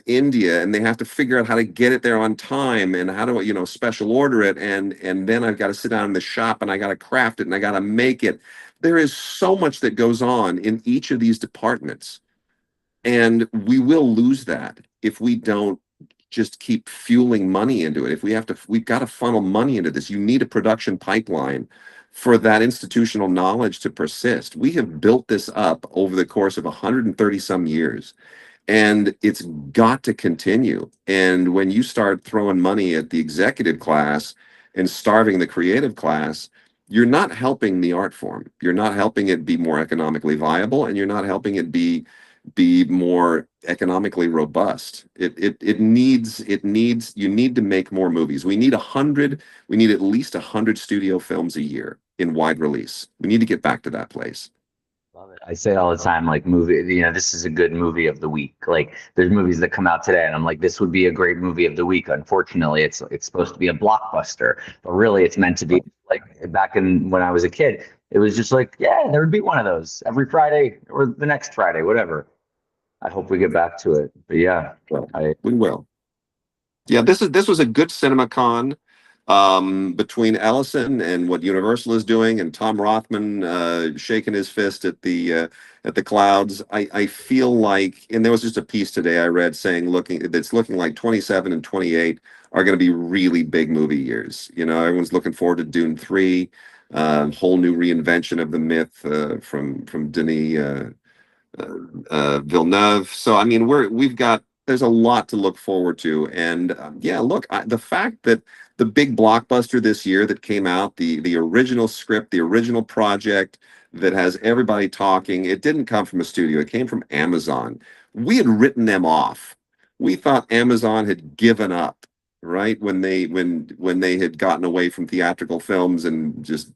India, and they have to figure out how to get it there on time and how to special order it, and then I've got to sit down in the shop and I got to craft it and I got to make it. There is so much that goes on in each of these departments, and we will lose that if we don't just keep fueling money into it. We've got to funnel money into this. You need a production pipeline for that institutional knowledge to persist. We have built this up over the course of 130 some years, and it's got to continue. And when you start throwing money at the executive class and starving the creative class, you're not helping the art form. You're not helping it be more economically viable, and you're not helping it be more economically robust. You need to make more movies. We need at least 100 studio films a year in wide release. We need to get back to that place. Love it. I say all the time, like movie, this is a good movie of the week. Like there's movies that come out today, and I'm like, this would be a great movie of the week. Unfortunately, it's supposed to be a blockbuster, but really, it's meant to be like back in when I was a kid. It was just like, yeah, there would be one of those every Friday or the next Friday, whatever. I hope we get back to it. But yeah, Well, I we will. Yeah, this was a good CinemaCon, between Ellison and what Universal is doing, and Tom Rothman shaking his fist at the clouds. I feel like, and there was just a piece today I read saying that's looking like 27 and 28 are going to be really big movie years. Everyone's looking forward to Dune 3, whole new reinvention of the myth from Denis Villeneuve. So I mean, there's a lot to look forward to, and yeah, look, the fact that the big blockbuster this year that came out, the original script, the original project that has everybody talking, it didn't come from a studio. It came from Amazon. We had written them off. We thought Amazon had given up, right, when they had gotten away from theatrical films and just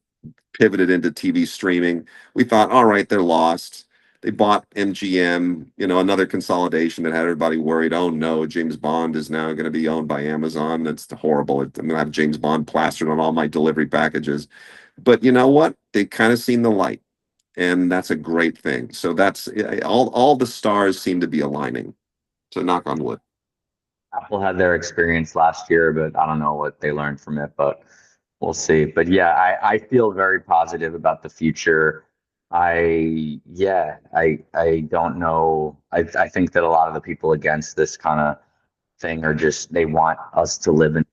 pivoted into TV streaming. We thought, all right, they're lost. they bought MGM, another consolidation that had everybody worried. Oh no, James Bond is now going to be owned by Amazon. That's horrible. I'm going to have James Bond plastered on all my delivery packages. But you know what? They kind of seen the light, and that's a great thing. So that's all the stars seem to be aligning. So knock on wood. Apple had their experience last year, but I don't know what they learned from it, but we'll see. But yeah, I feel very positive about the future. I don't know. I think that a lot of the people against this kind of thing are just they want us to live in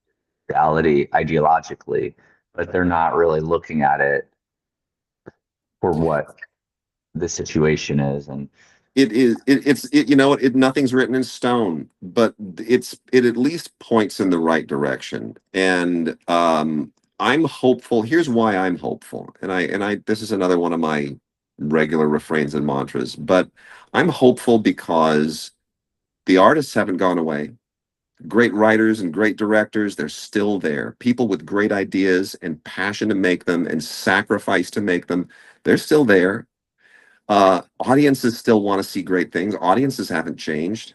reality ideologically, but they're not really looking at it for what the situation is. And It is it's nothing's written in stone, but it at least points in the right direction. And I'm hopeful. Here's why I'm hopeful. And I this is another one of my regular refrains and mantras, but I'm hopeful because the artists haven't gone away. Great writers and great directors, they're still there. People with great ideas and passion to make them and sacrifice to make them, they're still there. Audiences still want to see great things. Audiences haven't changed.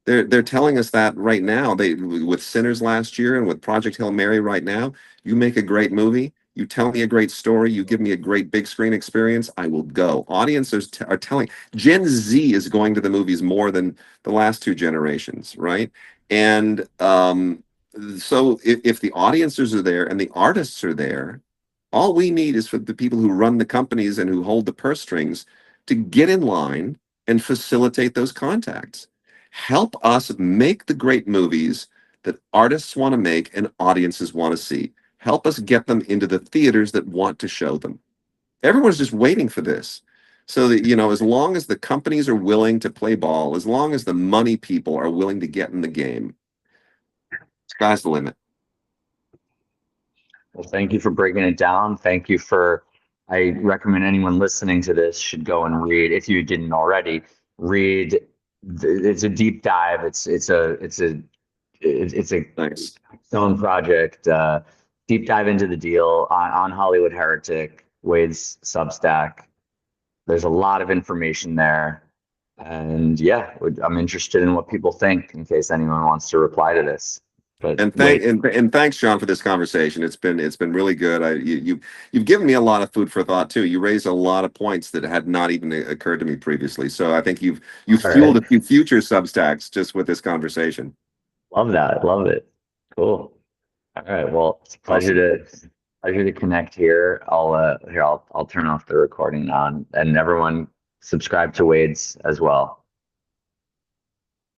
They're telling us that right now. They with Sinners last year and with Project Hail Mary right now. You make a great movie. You tell me a great story. You give me a great big screen experience. I will go. Audiences are telling. Gen Z is going to the movies more than the last two generations, right? And so if the audiences are there and the artists are there, all we need is for the people who run the companies and who hold the purse strings to get in line and facilitate those contacts. Help us make the great movies that artists want to make and audiences want to see. Help us get them into the theaters that want to show them. Everyone's just waiting for this. So that, as long as the companies are willing to play ball, as long as the money people are willing to get in the game, sky's the limit. well, thank you for breaking it down. Thank you for, I recommend anyone listening to this should go and read, if you didn't already, read. It's a deep dive. It's a Thanks. own project. Deep dive into the deal on Hollywood Heretic, Wade's Substack. There's a lot of information there. And yeah, I'm interested in what people think in case anyone wants to reply to this. But And wait, thanks, John, for this conversation. It's been really good. You've given me a lot of food for thought too. You raised a lot of points that had not even occurred to me previously. So I think you've all fueled right. a few future Substacks just with this conversation. Love that. Love it. Cool. All right. Well, it's a Awesome. pleasure to connect here. I'll turn off the recording now and everyone subscribe to Wade's as well.